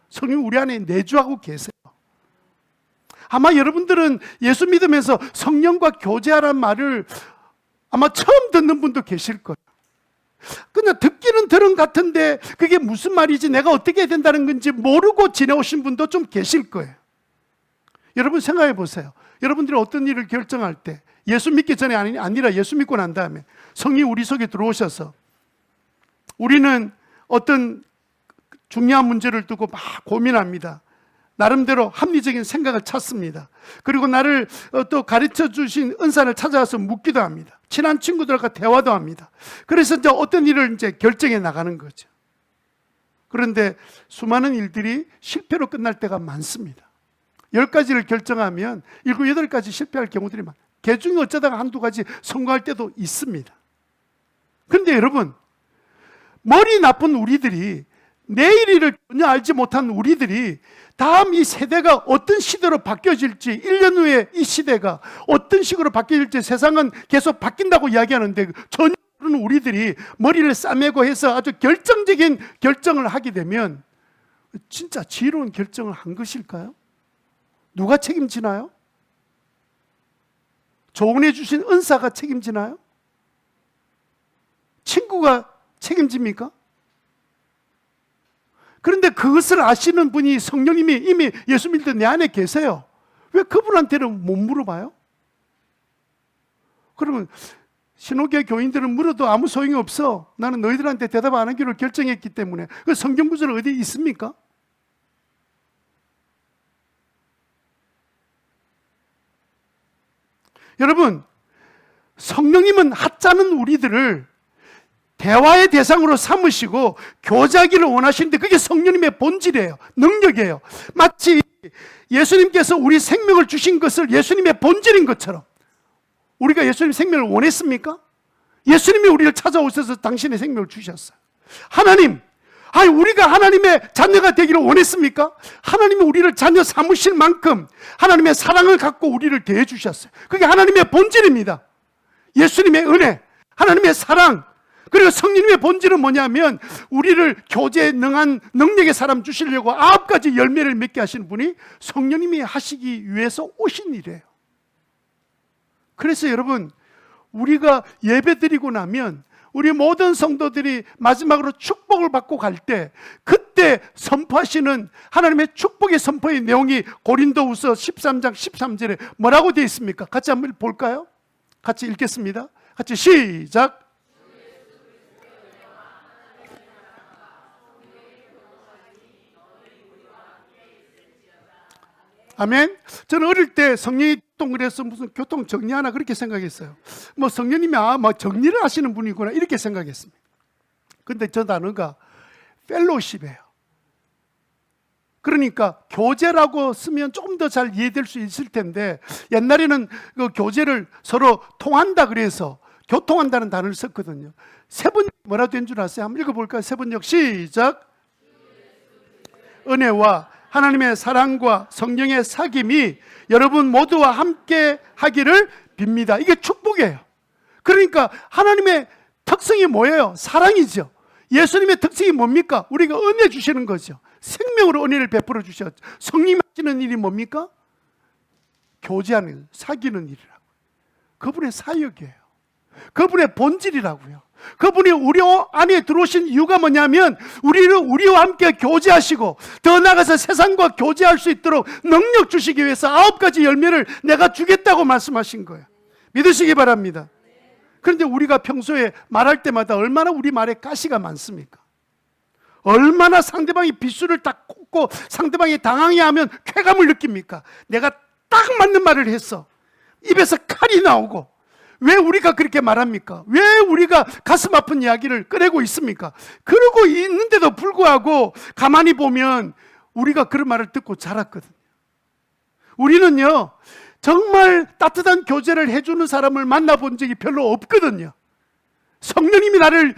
성령이 우리 안에 내주하고 계세요. 아마 여러분들은 예수 믿으면서 성령과 교제하라는 말을 아마 처음 듣는 분도 계실 거예요. 그냥 듣기는 들은 것 같은데 그게 무슨 말이지, 내가 어떻게 해야 된다는 건지 모르고 지내오신 분도 좀 계실 거예요. 여러분 생각해 보세요. 여러분들이 어떤 일을 결정할 때, 예수 믿기 전에 아니라 예수 믿고 난 다음에 성령이 우리 속에 들어오셔서 우리는 어떤 중요한 문제를 두고 막 고민합니다. 나름대로 합리적인 생각을 찾습니다. 그리고 나를 또 가르쳐 주신 은사를 찾아와서 묻기도 합니다. 친한 친구들과 대화도 합니다. 그래서 이제 어떤 일을 이제 결정해 나가는 거죠. 그런데 수많은 일들이 실패로 끝날 때가 많습니다. 10가지를 결정하면 7, 8가지 실패할 경우들이 많아요. 그 중에 어쩌다가 한두 가지 성공할 때도 있습니다. 그런데 여러분, 머리 나쁜 우리들이, 내일 일을 전혀 알지 못한 우리들이 다음 이 세대가 어떤 시대로 바뀌어질지, 1년 후에 이 시대가 어떤 식으로 바뀌어질지, 세상은 계속 바뀐다고 이야기하는데 전혀 모르는 우리들이 머리를 싸매고 해서 아주 결정적인 결정을 하게 되면 진짜 지혜로운 결정을 한 것일까요? 누가 책임지나요? 조언해 주신 은사가 책임지나요? 친구가 책임집니까? 그런데 그것을 아시는 분이 성령님이 이미 예수 믿을 때 내 안에 계세요. 왜 그분한테는 못 물어봐요? 그러면 신호교회 교인들은 물어도 아무 소용이 없어. 나는 너희들한테 대답 안 하기로 결정했기 때문에. 그 성경 구절 어디 있습니까? 여러분, 성령님은 하찮은 우리들을 대화의 대상으로 삼으시고 교제하기를 원하시는데 그게 성령님의 본질이에요. 능력이에요. 마치 예수님께서 우리 생명을 주신 것을 예수님의 본질인 것처럼 우리가 예수님 생명을 원했습니까? 예수님이 우리를 찾아오셔서 당신의 생명을 주셨어요. 하나님, 우리가 하나님의 자녀가 되기를 원했습니까? 하나님이 우리를 자녀 삼으실 만큼 하나님의 사랑을 갖고 우리를 대해 주셨어요. 그게 하나님의 본질입니다. 예수님의 은혜, 하나님의 사랑, 그리고 성령님의 본질은 뭐냐면 우리를 교제에 능한 능력의 사람 주시려고 9가지 열매를 맺게 하시는 분이 성령님이 하시기 위해서 오신 일이에요. 그래서 여러분, 우리가 예배드리고 나면 우리 모든 성도들이 마지막으로 축복을 받고 갈 때 그때 선포하시는 하나님의 축복의 선포의 내용이 고린도후서 13장 13절에 뭐라고 되어 있습니까? 같이 한번 볼까요? 같이 읽겠습니다. 같이 시작. 아멘. 저는 어릴 때 성령이 그래서 무슨 교통 정리하나 그렇게 생각했어요. 뭐 성령님이 정리를 하시는 분이구나 이렇게 생각했습니다. 근데 저 단어가 펠로십이에요. 그러니까 교제라고 쓰면 조금 더 잘 이해될 수 있을 텐데 옛날에는 그 교제를 서로 통한다 그래서 교통한다는 단어를 썼거든요. 세 번 뭐라 된 줄 아세요? 한번 읽어볼까요? 세 번역 시작. 은혜와 하나님의 사랑과 성령의 사귐이 여러분 모두와 함께 하기를 빕니다. 이게 축복이에요. 그러니까 하나님의 특성이 뭐예요? 사랑이죠. 예수님의 특성이 뭡니까? 우리가 은혜 주시는 거죠. 생명으로 은혜를 베풀어 주셨죠. 성령 하시는 일이 뭡니까? 교제하는 일, 사귀는 일이라고. 그분의 사역이에요. 그분의 본질이라고요. 그분이 우리 안에 들어오신 이유가 뭐냐면 우리와 함께 교제하시고 더 나아가서 세상과 교제할 수 있도록 능력 주시기 위해서 9가지 열매를 내가 주겠다고 말씀하신 거예요. 믿으시기 바랍니다. 그런데 우리가 평소에 말할 때마다 얼마나 우리 말에 가시가 많습니까? 얼마나 상대방이 빗줄을 딱 꽂고 상대방이 당황해하면 쾌감을 느낍니까? 내가 딱 맞는 말을 했어. 입에서 칼이 나오고 왜 우리가 그렇게 말합니까? 왜 우리가 가슴 아픈 이야기를 꺼내고 있습니까? 그러고 있는데도 불구하고 가만히 보면 우리가 그런 말을 듣고 자랐거든요. 우리는요 정말 따뜻한 교제를 해주는 사람을 만나본 적이 별로 없거든요. 성령님이 나를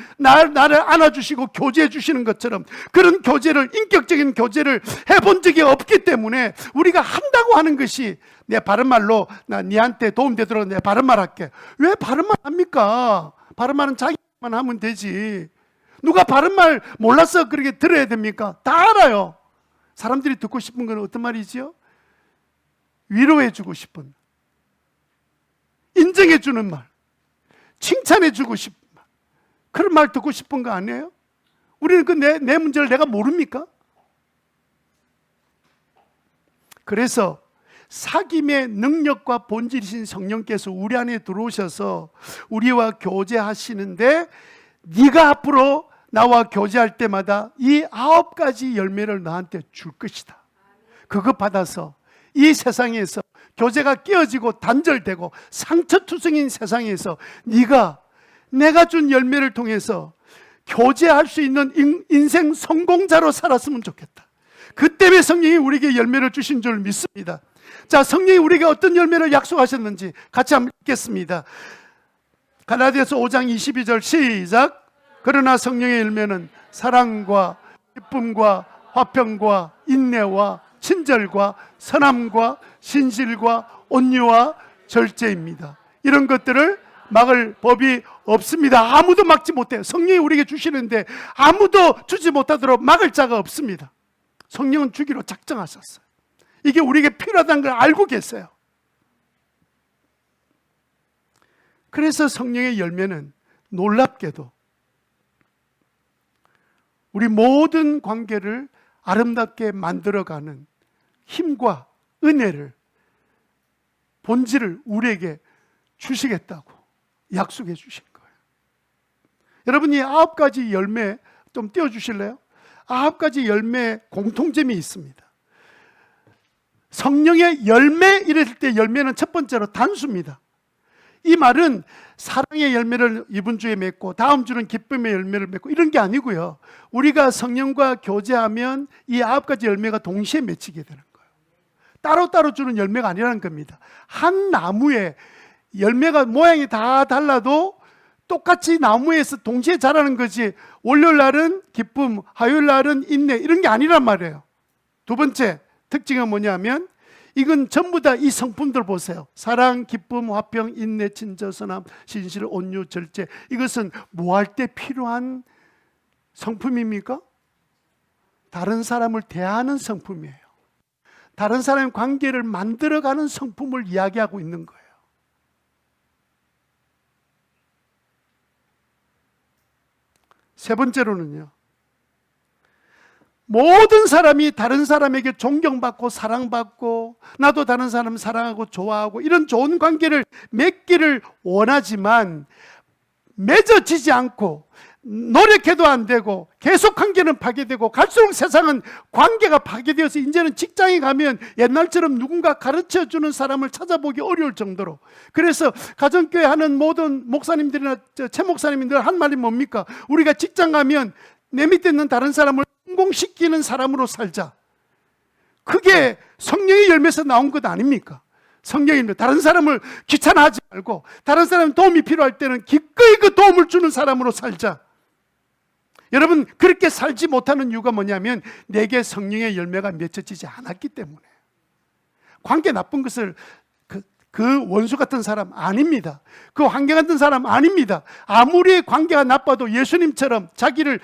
안아주시고 교제해 주시는 것처럼 그런 교제를, 인격적인 교제를 해본 적이 없기 때문에 우리가 한다고 하는 것이 내 바른말로 나 니한테 도움되도록 내 바른말 할게. 왜 바른말 합니까? 바른말은 자기만 하면 되지. 누가 바른말 몰라서 그렇게 들어야 됩니까? 다 알아요. 사람들이 듣고 싶은 건 어떤 말이지요? 위로해 주고 싶은, 인정해 주는 말, 칭찬해 주고 싶은 말, 그런 말 듣고 싶은 거 아니에요? 우리는 그 내 문제를 내가 모릅니까? 그래서 사귐의 능력과 본질이신 성령께서 우리 안에 들어오셔서 우리와 교제하시는데 네가 앞으로 나와 교제할 때마다 이 9가지 열매를 너한테 줄 것이다. 그거 받아서 이 세상에서 교제가 깨어지고 단절되고 상처투성인 세상에서 네가 내가 준 열매를 통해서 교제할 수 있는 인생 성공자로 살았으면 좋겠다. 그 때문에 성령이 우리에게 열매를 주신 줄 믿습니다. 자, 성령이 우리에게 어떤 열매를 약속하셨는지 같이 한번 읽겠습니다. 갈라디아서 5장 22절 시작. 그러나 성령의 열매는 사랑과 기쁨과 화평과 인내와 친절과 선함과 신실과 온유와 절제입니다. 이런 것들을 막을 법이 없습니다. 아무도 막지 못해요. 성령이 우리에게 주시는데 아무도 주지 못하도록 막을 자가 없습니다. 성령은 주기로 작정하셨어요. 이게 우리에게 필요하다는 걸 알고 계세요. 그래서 성령의 열매는 놀랍게도 우리 모든 관계를 아름답게 만들어가는 힘과 은혜를, 본질을 우리에게 주시겠다고 약속해 주신 거예요. 여러분이 9가지 열매 좀 띄워주실래요? 9가지 열매 공통점이 있습니다. 성령의 열매 이랬을 때 열매는 첫 번째로 단수입니다. 이 말은 사랑의 열매를 이번 주에 맺고 다음 주는 기쁨의 열매를 맺고 이런 게 아니고요. 우리가 성령과 교제하면 이 9가지 열매가 동시에 맺히게 되는 거예요. 따로따로 주는 열매가 아니라는 겁니다. 한 나무에 열매가 모양이 다 달라도 똑같이 나무에서 동시에 자라는 거지, 월요일 날은 기쁨, 화요일 날은 인내, 이런 게 아니란 말이에요. 두 번째 특징은 뭐냐면, 이건 전부 다 이 성품들 보세요. 사랑, 기쁨, 화평, 인내, 친절, 선함, 신실, 온유, 절제. 이것은 뭐 할 때 필요한 성품입니까? 다른 사람을 대하는 성품이에요. 다른 사람의 관계를 만들어가는 성품을 이야기하고 있는 거예요. 세 번째로는요, 모든 사람이 다른 사람에게 존경받고 사랑받고 나도 다른 사람 사랑하고 좋아하고 이런 좋은 관계를 맺기를 원하지만 맺어지지 않고 노력해도 안 되고 계속 관계는 파괴되고 갈수록 세상은 관계가 파괴되어서 이제는 직장에 가면 옛날처럼 누군가 가르쳐주는 사람을 찾아보기 어려울 정도로, 그래서 가정교회 하는 모든 목사님들이나 최 목사님들 한 말이 뭡니까? 우리가 직장 가면 내 밑에 있는 다른 사람을 성공시키는 사람으로 살자. 그게 성령의 열매에서 나온 것 아닙니까? 성령의 열매, 다른 사람을 귀찮아하지 말고 다른 사람 도움이 필요할 때는 기꺼이 그 도움을 주는 사람으로 살자. 여러분, 그렇게 살지 못하는 이유가 뭐냐면 내게 성령의 열매가 맺혀지지 않았기 때문에. 관계 나쁜 것을 그 원수 같은 사람 아닙니다. 그 환경 같은 사람 아닙니다. 아무리 관계가 나빠도 예수님처럼 자기를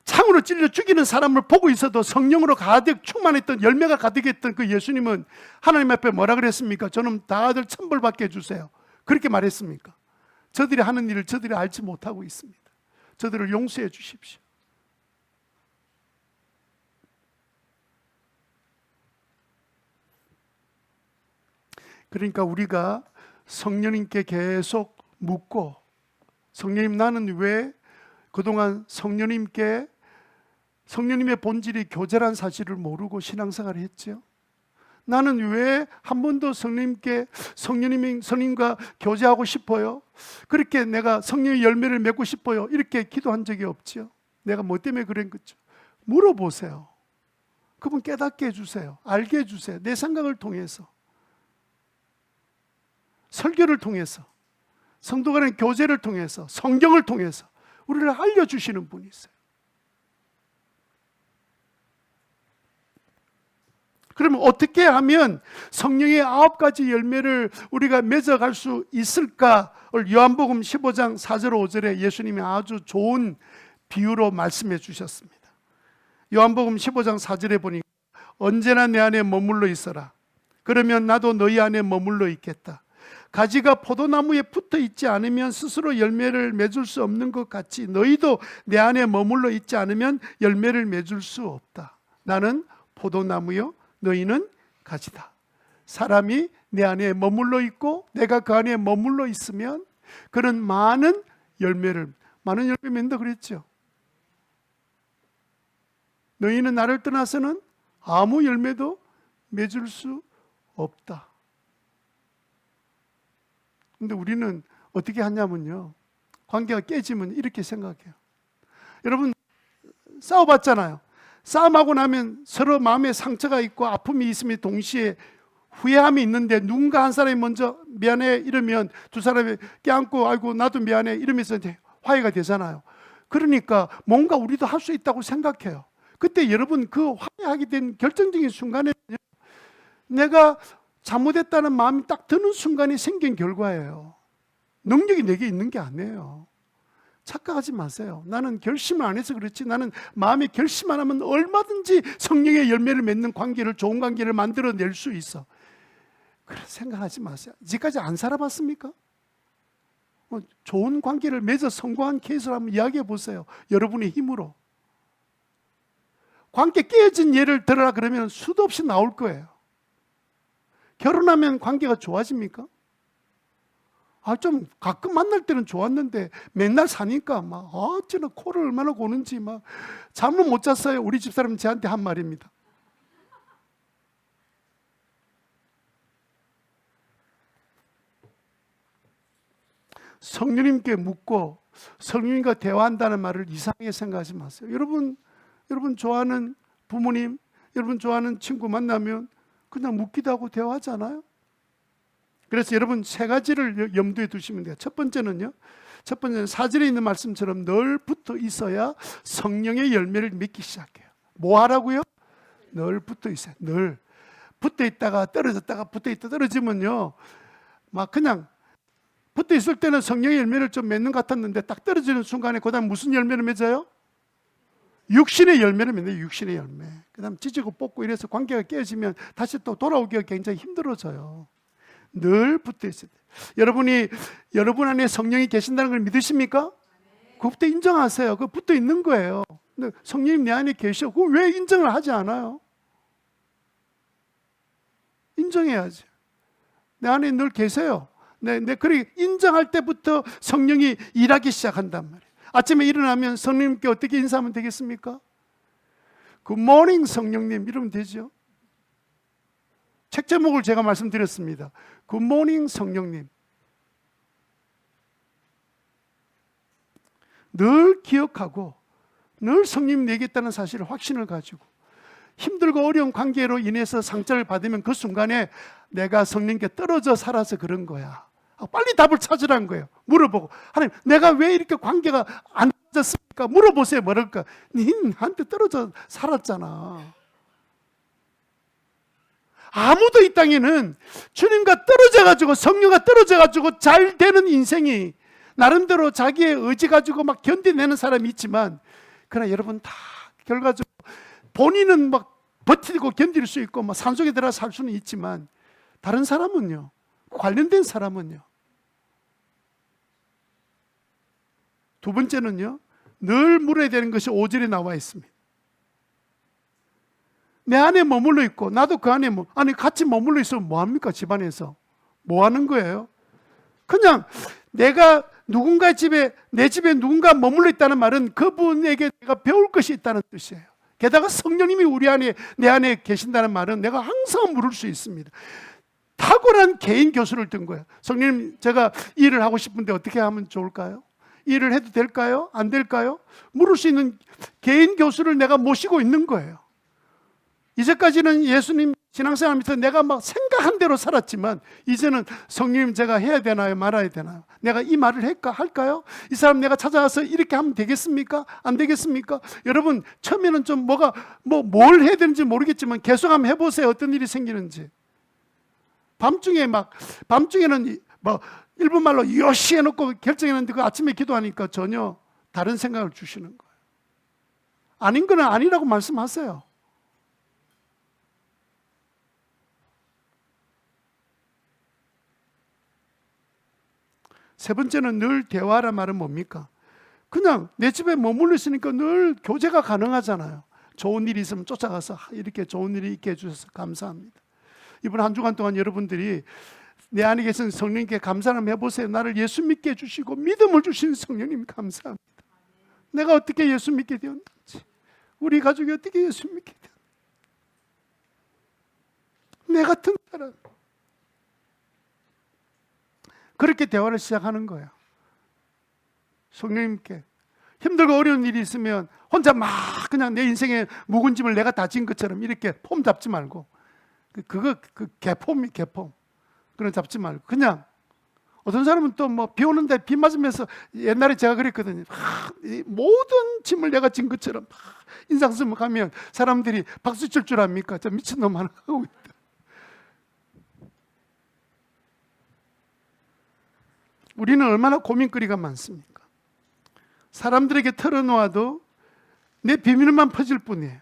창으로 찔러 죽이는 사람을 보고 있어도 성령으로 가득 충만했던, 열매가 가득했던 그 예수님은 하나님 앞에 뭐라 그랬습니까? 저는 다들 천벌받게 해주세요. 그렇게 말했습니까? 저들이 하는 일을 저들이 알지 못하고 있습니다. 저들을 용서해 주십시오. 그러니까 우리가 성령님께 계속 묻고, 성령님, 나는 왜 그동안 성령님의 본질이 교제란 사실을 모르고 신앙생활을 했죠? 나는 왜 한 번도 성령님과 교제하고 싶어요? 그렇게 내가 성령의 열매를 맺고 싶어요? 이렇게 기도한 적이 없죠. 내가 뭐 때문에 그런 거죠? 물어보세요. 그분 깨닫게 해주세요. 알게 해주세요. 내 생각을 통해서, 설교를 통해서, 성도 간의 교제를 통해서, 성경을 통해서 우리를 알려주시는 분이 있어요. 그러면 어떻게 하면 성령의 9가지 열매를 우리가 맺어갈 수 있을까를 요한복음 15장 4절 5절에 예수님이 아주 좋은 비유로 말씀해 주셨습니다. 요한복음 15장 4절에 보니까 언제나 내 안에 머물러 있어라. 그러면 나도 너희 안에 머물러 있겠다. 가지가 포도나무에 붙어 있지 않으면 스스로 열매를 맺을 수 없는 것 같이 너희도 내 안에 머물러 있지 않으면 열매를 맺을 수 없다. 나는 포도나무요 너희는 가지다. 사람이 내 안에 머물러 있고 내가 그 안에 머물러 있으면 그는 많은 열매 맺는다 그랬죠. 너희는 나를 떠나서는 아무 열매도 맺을 수 없다. 근데 우리는 어떻게 하냐면요, 관계가 깨지면 이렇게 생각해요. 여러분, 싸워봤잖아요. 싸움하고 나면 서로 마음에 상처가 있고 아픔이 있으면 동시에 후회함이 있는데, 누군가 한 사람이 먼저 미안해 이러면 두 사람이 껴안고 아이고 나도 미안해 이러면서 화해가 되잖아요. 그러니까 뭔가 우리도 할 수 있다고 생각해요. 그때 여러분, 그 화해하게 된 결정적인 순간에 내가 잘못했다는 마음이 딱 드는 순간에 생긴 결과예요. 능력이 내게 있는 게 아니에요. 착각하지 마세요. 나는 결심을 안 해서 그렇지, 나는 마음에 결심만 하면 얼마든지 성령의 열매를 맺는 관계를, 좋은 관계를 만들어낼 수 있어. 그런 생각하지 마세요. 지금까지 안 살아봤습니까? 좋은 관계를 맺어 성공한 케이스를 한번 이야기해 보세요. 여러분의 힘으로. 관계 깨진 예를 들어라 그러면 수도 없이 나올 거예요. 결혼하면 관계가 좋아집니까? 좀 가끔 만날 때는 좋았는데 맨날 사니까 어쩌나 코를 얼마나 고는지 잠을 못 잤어요. 우리 집사람은 저한테 한 말입니다. 성령님께 묻고 성령님과 대화한다는 말을 이상하게 생각하지 마세요. 여러분 좋아하는 부모님, 여러분 좋아하는 친구 만나면 그냥 묻기도 하고 대화하잖아요. 그래서 여러분 세 가지를 염두에 두시면 돼요. 첫 번째는 4절에 있는 말씀처럼 늘 붙어 있어야 성령의 열매를 맺기 시작해요. 뭐 하라고요? 늘 붙어 있어요. 늘 붙어 있다가 떨어졌다가 붙어 있다 떨어지면요, 그냥 붙어 있을 때는 성령의 열매를 좀 맺는 것 같았는데 딱 떨어지는 순간에 그다음 무슨 열매를 맺어요? 육신의 열매를 맺는 육신의 열매. 그다음 찢고 뽑고 이래서 관계가 깨지면 다시 또 돌아오기가 굉장히 힘들어져요. 늘 붙어 있어요. 여러분 안에 성령이 계신다는 걸 믿으십니까? 그것부터 인정하세요. 그거 붙어 있는 거예요. 근데 성령님 내 안에 계셔. 그거 왜 인정을 하지 않아요? 인정해야지. 내 안에 늘 계세요. 그렇게 인정할 때부터 성령이 일하기 시작한단 말이에요. 아침에 일어나면 성령님께 어떻게 인사하면 되겠습니까? 굿모닝 성령님 이러면 되죠. 책 제목을 제가 말씀드렸습니다. 굿모닝 성령님. 늘 기억하고 늘 성령님 내게 있다는 사실을 확신을 가지고 힘들고 어려운 관계로 인해서 상처를 받으면 그 순간에 내가 성령님께 떨어져 살아서 그런 거야. 빨리 답을 찾으라는 거예요. 물어보고 하나님 내가 왜 이렇게 관계가 안 좋았습니까? 물어보세요. 뭐랄까? 니한테 떨어져 살았잖아. 아무도 이 땅에는 주님과 떨어져가지고 성령과 떨어져가지고 잘 되는 인생이 나름대로 자기의 의지 가지고 견뎌내는 사람이 있지만, 그러나 여러분 다 결과적으로 본인은 버티고 견딜 수 있고 산속에 들어가 살 수는 있지만 다른 사람은요, 관련된 사람은요. 두 번째는요, 늘 물어야 되는 것이 5절에 나와 있습니다. 내 안에 머물러 있고 나도 그 안에 같이 머물러 있으면 뭐합니까? 집안에서 뭐 하는 거예요? 그냥 내가 누군가의 집에, 내 집에 누군가 머물러 있다는 말은 그분에게 내가 배울 것이 있다는 뜻이에요. 게다가 성령님이 내 안에 계신다는 말은 내가 항상 물을 수 있습니다. 탁월한 개인 교수를 든 거예요. 성령님, 제가 일을 하고 싶은데 어떻게 하면 좋을까요? 일을 해도 될까요? 안 될까요? 물을 수 있는 개인 교수를 내가 모시고 있는 거예요. 이제까지는 예수님 신앙생활하면서 내가 생각한 대로 살았지만 이제는 성령님 제가 해야 되나요? 말아야 되나요? 내가 이 말을 할까요? 이 사람 내가 찾아와서 이렇게 하면 되겠습니까? 안 되겠습니까? 여러분 처음에는 좀 뭘 해야 되는지 모르겠지만 계속 한번 해보세요. 어떤 일이 생기는지. 밤중에는 일본 말로 요시 해놓고 결정했는데 그 아침에 기도하니까 전혀 다른 생각을 주시는 거예요. 아닌 거는 아니라고 말씀하세요. 세 번째는 늘 대화란 말은 뭡니까? 그냥 내 집에 머물러 있으니까 늘 교제가 가능하잖아요. 좋은 일이 있으면 쫓아가서 이렇게 좋은 일이 있게 해주셔서 감사합니다. 이번 한 주간 동안 여러분들이 내 안에 계신 성령님께 감사를 한번 해보세요. 나를 예수 믿게 해주시고 믿음을 주신 성령님 감사합니다. 내가 어떻게 예수 믿게 되었는지, 우리 가족이 어떻게 예수 믿게 되었는지, 내 같은 사람, 그렇게 대화를 시작하는 거예요. 성령님께 힘들고 어려운 일이 있으면 혼자 그냥 내 인생의 묵은 짐을 내가 다 진 것처럼 이렇게 폼 잡지 말고, 개폼 그런 잡지 말고 그냥. 어떤 사람은 또 비 오는데 비 맞으면서, 옛날에 제가 그랬거든요. 모든 짐을 내가 진 것처럼 인상 쓰면 가면 사람들이 박수 칠 줄 압니까? 저 미친놈 하나 하고 있다. 우리는 얼마나 고민거리가 많습니까? 사람들에게 털어놓아도 내 비밀만 퍼질 뿐이에요.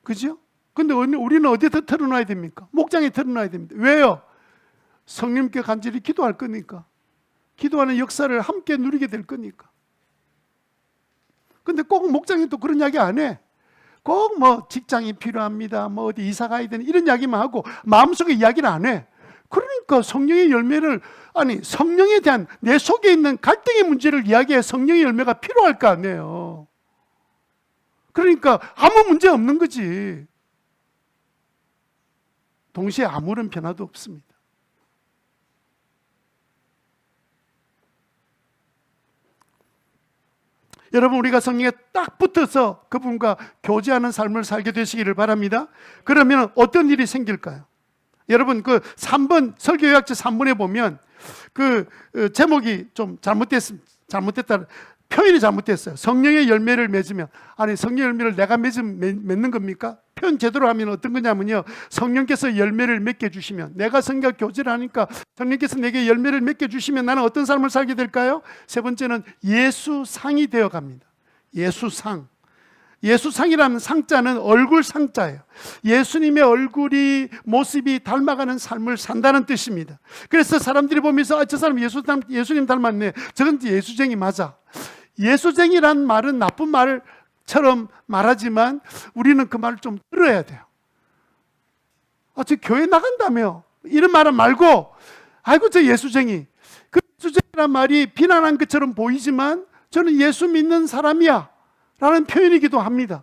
그죠? 근데 우리는 어디다 털어놔야 됩니까? 목장에 털어놔야 됩니다. 왜요? 성령님께 간절히 기도할 거니까. 기도하는 역사를 함께 누리게 될 거니까. 근데 꼭 목장이 또 그런 이야기 안 해. 꼭 뭐 직장이 필요합니다, 뭐 어디 이사 가야 되는 이런 이야기만 하고 마음속에 이야기를 안 해. 그러니까 성령의 열매를, 아니 성령에 대한 내 속에 있는 갈등의 문제를 이야기해 성령의 열매가 필요할 거 아니에요. 그러니까 아무 문제 없는 거지. 동시에 아무런 변화도 없습니다. 여러분, 우리가 성령에 딱 붙어서 그분과 교제하는 삶을 살게 되시기를 바랍니다. 그러면 어떤 일이 생길까요? 여러분, 그 3번 설교요약서 3번에 보면 그 제목이 좀 잘못됐다. 표현이 잘못됐어요. 성령의 열매를 맺으면, 아니 성령의 열매를 내가 맺는 겁니까? 표현 제대로 하면 어떤 거냐면요, 성령께서 열매를 맺게 주시면, 내가 성경과 교제를 하니까 성령께서 내게 열매를 맺게 주시면 나는 어떤 삶을 살게 될까요? 세 번째는 예수상이 되어 갑니다. 예수상. 예수상이라는 상자는 얼굴 상자예요. 예수님의 얼굴이, 모습이 닮아가는 삶을 산다는 뜻입니다. 그래서 사람들이 보면서 저 사람 예수님 닮았네, 저건 예수쟁이 맞아. 예수쟁이란 말은 나쁜 말처럼 말하지만 우리는 그 말을 좀 들어야 돼요. 저 교회 나간다며, 이런 말은 말고, 아이고 저 예수쟁이. 그 예수쟁이란 말이 비난한 것처럼 보이지만 저는 예수 믿는 사람이야 라는 표현이기도 합니다.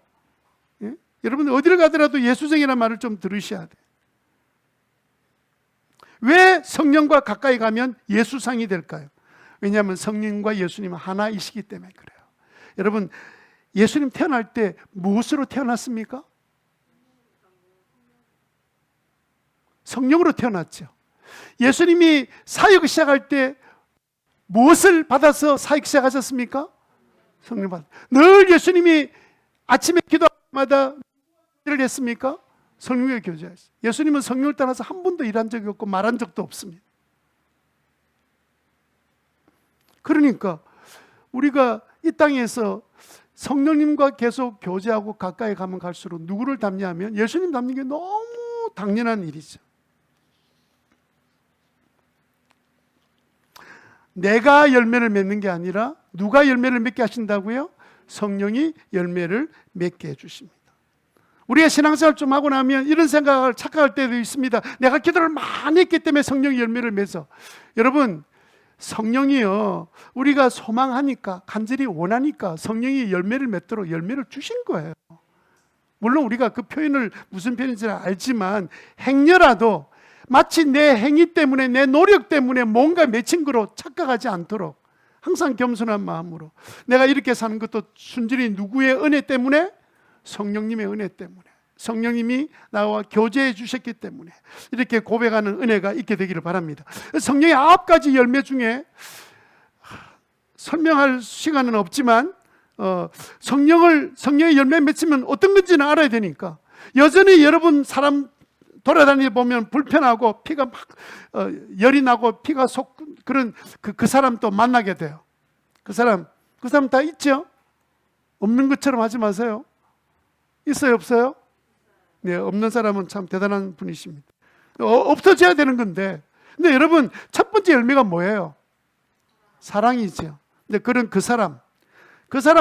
예? 여러분 어디를 가더라도 예수쟁이라는 말을 좀 들으셔야 돼요. 왜 성령과 가까이 가면 예수상이 될까요? 왜냐하면 성령과 예수님은 하나이시기 때문에 그래요. 여러분, 예수님 태어날 때 무엇으로 태어났습니까? 성령으로 태어났죠. 예수님이 사역을 시작할 때 무엇을 받아서 사역 시작하셨습니까? 성령 받아. 늘 예수님이 아침에 기도할 때마다 일을 했습니까? 성령의 교제하셨어요. 예수님은 성령을 따라서 한 번도 일한 적이 없고 말한 적도 없습니다. 그러니까 우리가 이 땅에서 성령님과 계속 교제하고 가까이 가면 갈수록 누구를 닮냐면 예수님 닮는 게 너무 당연한 일이죠. 내가 열매를 맺는 게 아니라 누가 열매를 맺게 하신다고요? 성령이 열매를 맺게 해주십니다. 우리가 신앙생활 좀 하고 나면 이런 생각을 착각할 때도 있습니다. 내가 기도를 많이 했기 때문에 성령이 열매를 맺어. 여러분, 성령이요, 우리가 소망하니까, 간절히 원하니까 성령이 열매를 맺도록 열매를 주신 거예요. 물론 우리가 그 표현을 무슨 표현인지 알지만 행여라도 마치 내 행위 때문에, 내 노력 때문에 뭔가 맺힌 거로 착각하지 않도록 항상 겸손한 마음으로, 내가 이렇게 사는 것도 순전히 누구의 은혜 때문에? 성령님의 은혜 때문에, 성령님이 나와 교제해 주셨기 때문에 이렇게 고백하는 은혜가 있게 되기를 바랍니다. 성령의 9가지 열매 중에 설명할 시간은 없지만 성령의 열매 맺으면 어떤 건지는 알아야 되니까, 여전히 여러분 사람 돌아다니다 보면 불편하고 피가 막 열이 나고 피가 그런 그 사람 또 만나게 돼요. 그 사람 다 있죠? 없는 것처럼 하지 마세요. 있어요, 없어요? 네, 없는 사람은 참 대단한 분이십니다. 없어져야 되는 건데, 근데 여러분 첫 번째 열매가 뭐예요? 사랑이죠. 근데 그런 그 사람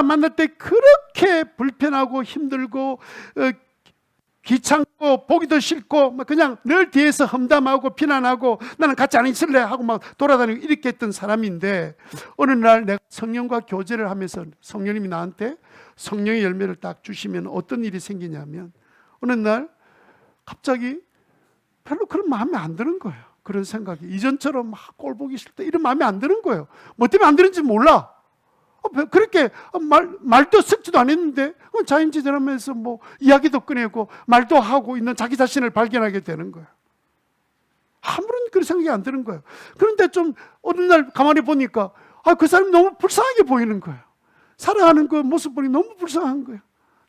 만날 때 그렇게 불편하고 힘들고 귀찮고 보기도 싫고 그냥 늘 뒤에서 험담하고 비난하고 나는 같이 안 있을래 하고 막 돌아다니고 이렇게 했던 사람인데, 어느 날 내가 성령과 교제를 하면서 성령님이 나한테 성령의 열매를 딱 주시면 어떤 일이 생기냐면, 어느 날 갑자기 별로 그런 마음이 안 드는 거예요. 그런 생각이 이전처럼 막 꼴 보기 싫다 이런 마음이 안 드는 거예요. 뭐 때문에 안 드는지 몰라. 그렇게 말도 섞지도 않았는데 자연지대하면서 뭐 이야기도 꺼내고 말도 하고 있는 자기 자신을 발견하게 되는 거예요. 아무런 그런 생각이 안 드는 거예요. 그런데 좀 어느 날 가만히 보니까 그 사람이 너무 불쌍하게 보이는 거예요. 살아가는 그 모습 보니 너무 불쌍한 거예요.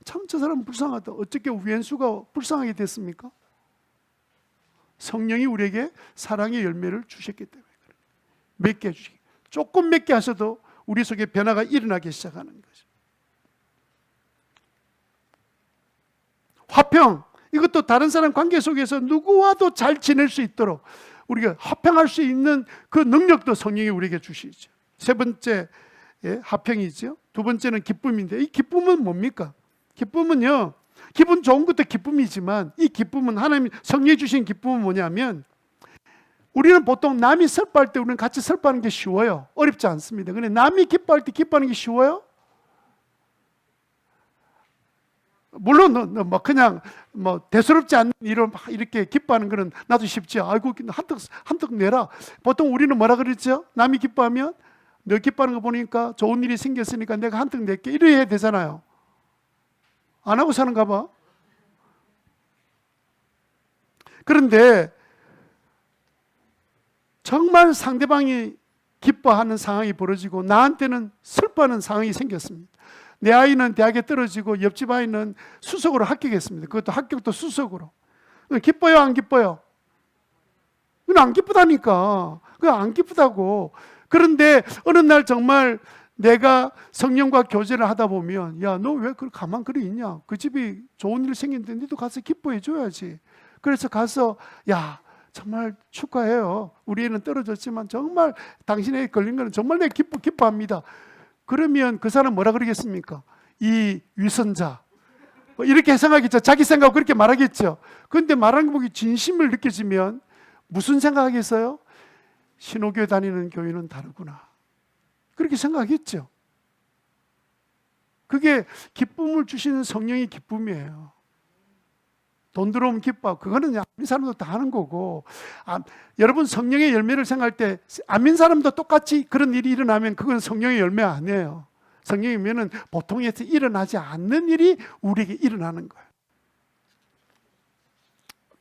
참 저 사람 불쌍하다. 어떻게 위엔수가 불쌍하게 됐습니까? 성령이 우리에게 사랑의 열매를 주셨기 때문에 그래요. 맺게 해주시기. 조금 맺게 하셔도 우리 속에 변화가 일어나기 시작하는 거죠. 화평, 이것도 다른 사람 관계 속에서 누구와도 잘 지낼 수 있도록 우리가 화평할 수 있는 그 능력도 성령이 우리에게 주시죠. 세 번째 화평이죠. 두 번째는 기쁨인데, 이 기쁨은 뭡니까? 기쁨은요, 기분 좋은 것도 기쁨이지만 이 기쁨은 하나님 성령이 주신 기쁨은 뭐냐면 우리는 보통 남이 슬퍼할 때 우리는 같이 슬퍼하는 게 쉬워요. 어렵지 않습니다. 근데 남이 기뻐할 때 기뻐하는 게 쉬워요? 물론 뭐 그냥 뭐 대수롭지 않는 일을 막 이렇게 기뻐하는 거는 나도 쉽지. 아이고 한턱 내라. 보통 우리는 뭐라 그랬죠? 남이 기뻐하면 너 기뻐하는 거 보니까 좋은 일이 생겼으니까 내가 한턱 낼게 이래야 되잖아요. 안 하고 사는가 봐. 그런데 정말 상대방이 기뻐하는 상황이 벌어지고 나한테는 슬퍼하는 상황이 생겼습니다. 내 아이는 대학에 떨어지고 옆집 아이는 수석으로 합격했습니다. 그것도 합격도 수석으로. 기뻐요, 안 기뻐요? 그건 안 기쁘다니까. 그건 안 기쁘다고. 그런데 어느 날 정말 내가 성령과 교제를 하다 보면 야, 너 왜 가만 그리 있냐? 그 집이 좋은 일 생겼는데 너도 가서 기뻐해 줘야지. 그래서 가서 야, 정말 축하해요. 우리 애는 떨어졌지만 정말 당신에게 걸린 거는 정말 내가 기뻐합니다. 그러면 그 사람 뭐라 그러겠습니까? 이 위선자. 이렇게 해석하겠죠. 자기 생각 그렇게 말하겠죠. 그런데 말하는 거 보기 진심을 느껴지면 무슨 생각하겠어요? 신호교회 다니는 교회는 다르구나. 그렇게 생각하겠죠. 그게 기쁨을 주시는 성령의 기쁨이에요. 돈 들어오면 기뻐하고 그거는 안 믿는 사람도 다 하는 거고 여러분 성령의 열매를 생각할 때 안 믿는 사람도 똑같이 그런 일이 일어나면 그건 성령의 열매 아니에요. 성령의 열매는 보통에서 일어나지 않는 일이 우리에게 일어나는 거예요.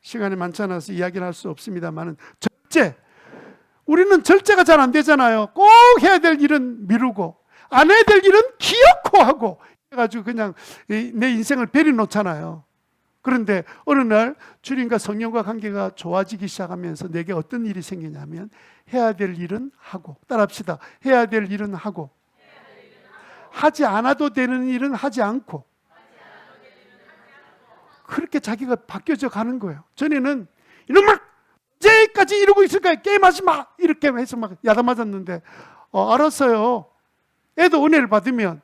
시간이 많지 않아서 이야기를 할 수 없습니다만 절제, 우리는 절제가 잘 안 되잖아요. 꼭 해야 될 일은 미루고 안 해야 될 일은 기어코 하고 해가지고 그냥 내 인생을 베리 놓잖아요. 그런데 어느 날 주님과 성령과 관계가 좋아지기 시작하면서 내게 어떤 일이 생기냐면 해야 될 일은 하고, 따라합시다. 해야 될 일은 하고, 하지 않아도 되는 일은 하지 않고, 그렇게 자기가 바뀌어져 가는 거예요. 전에는 이놈을 언제까지 이러고 있을까? 게임하지 마! 이렇게 해서 막 야단맞았는데 알았어요. 애도 은혜를 받으면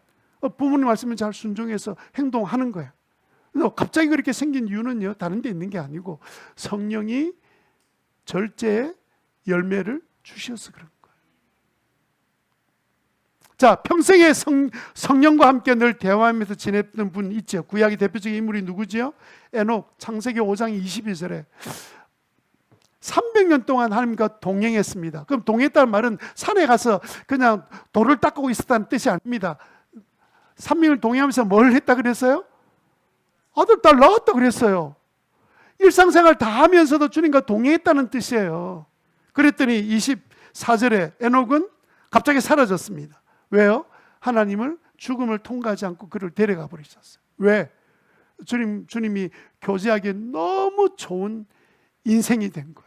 부모님 말씀에 잘 순종해서 행동하는 거예요. 갑자기 그렇게 생긴 이유는요, 다른 데 있는 게 아니고 성령이 절제의 열매를 주셔서 그런 거예요. 자, 평생에 성령과 함께 늘 대화하면서 지냈던 분 있죠. 구약의 대표적인 인물이 누구지요? 에녹. 창세기 5장 22절에 300년 동안 하나님과 동행했습니다. 그럼 동행했다는 말은 산에 가서 그냥 돌을 닦고 있었다는 뜻이 아닙니다. 300년 동행하면서 뭘 했다 그랬어요? 아들, 딸 낳았다 그랬어요. 일상생활 다 하면서도 주님과 동행했다는 뜻이에요. 그랬더니 24절에 에녹은 갑자기 사라졌습니다. 왜요? 하나님을 죽음을 통과하지 않고 그를 데려가 버리셨어요. 왜? 주님이 교제하기에 너무 좋은 인생이 된 거예요.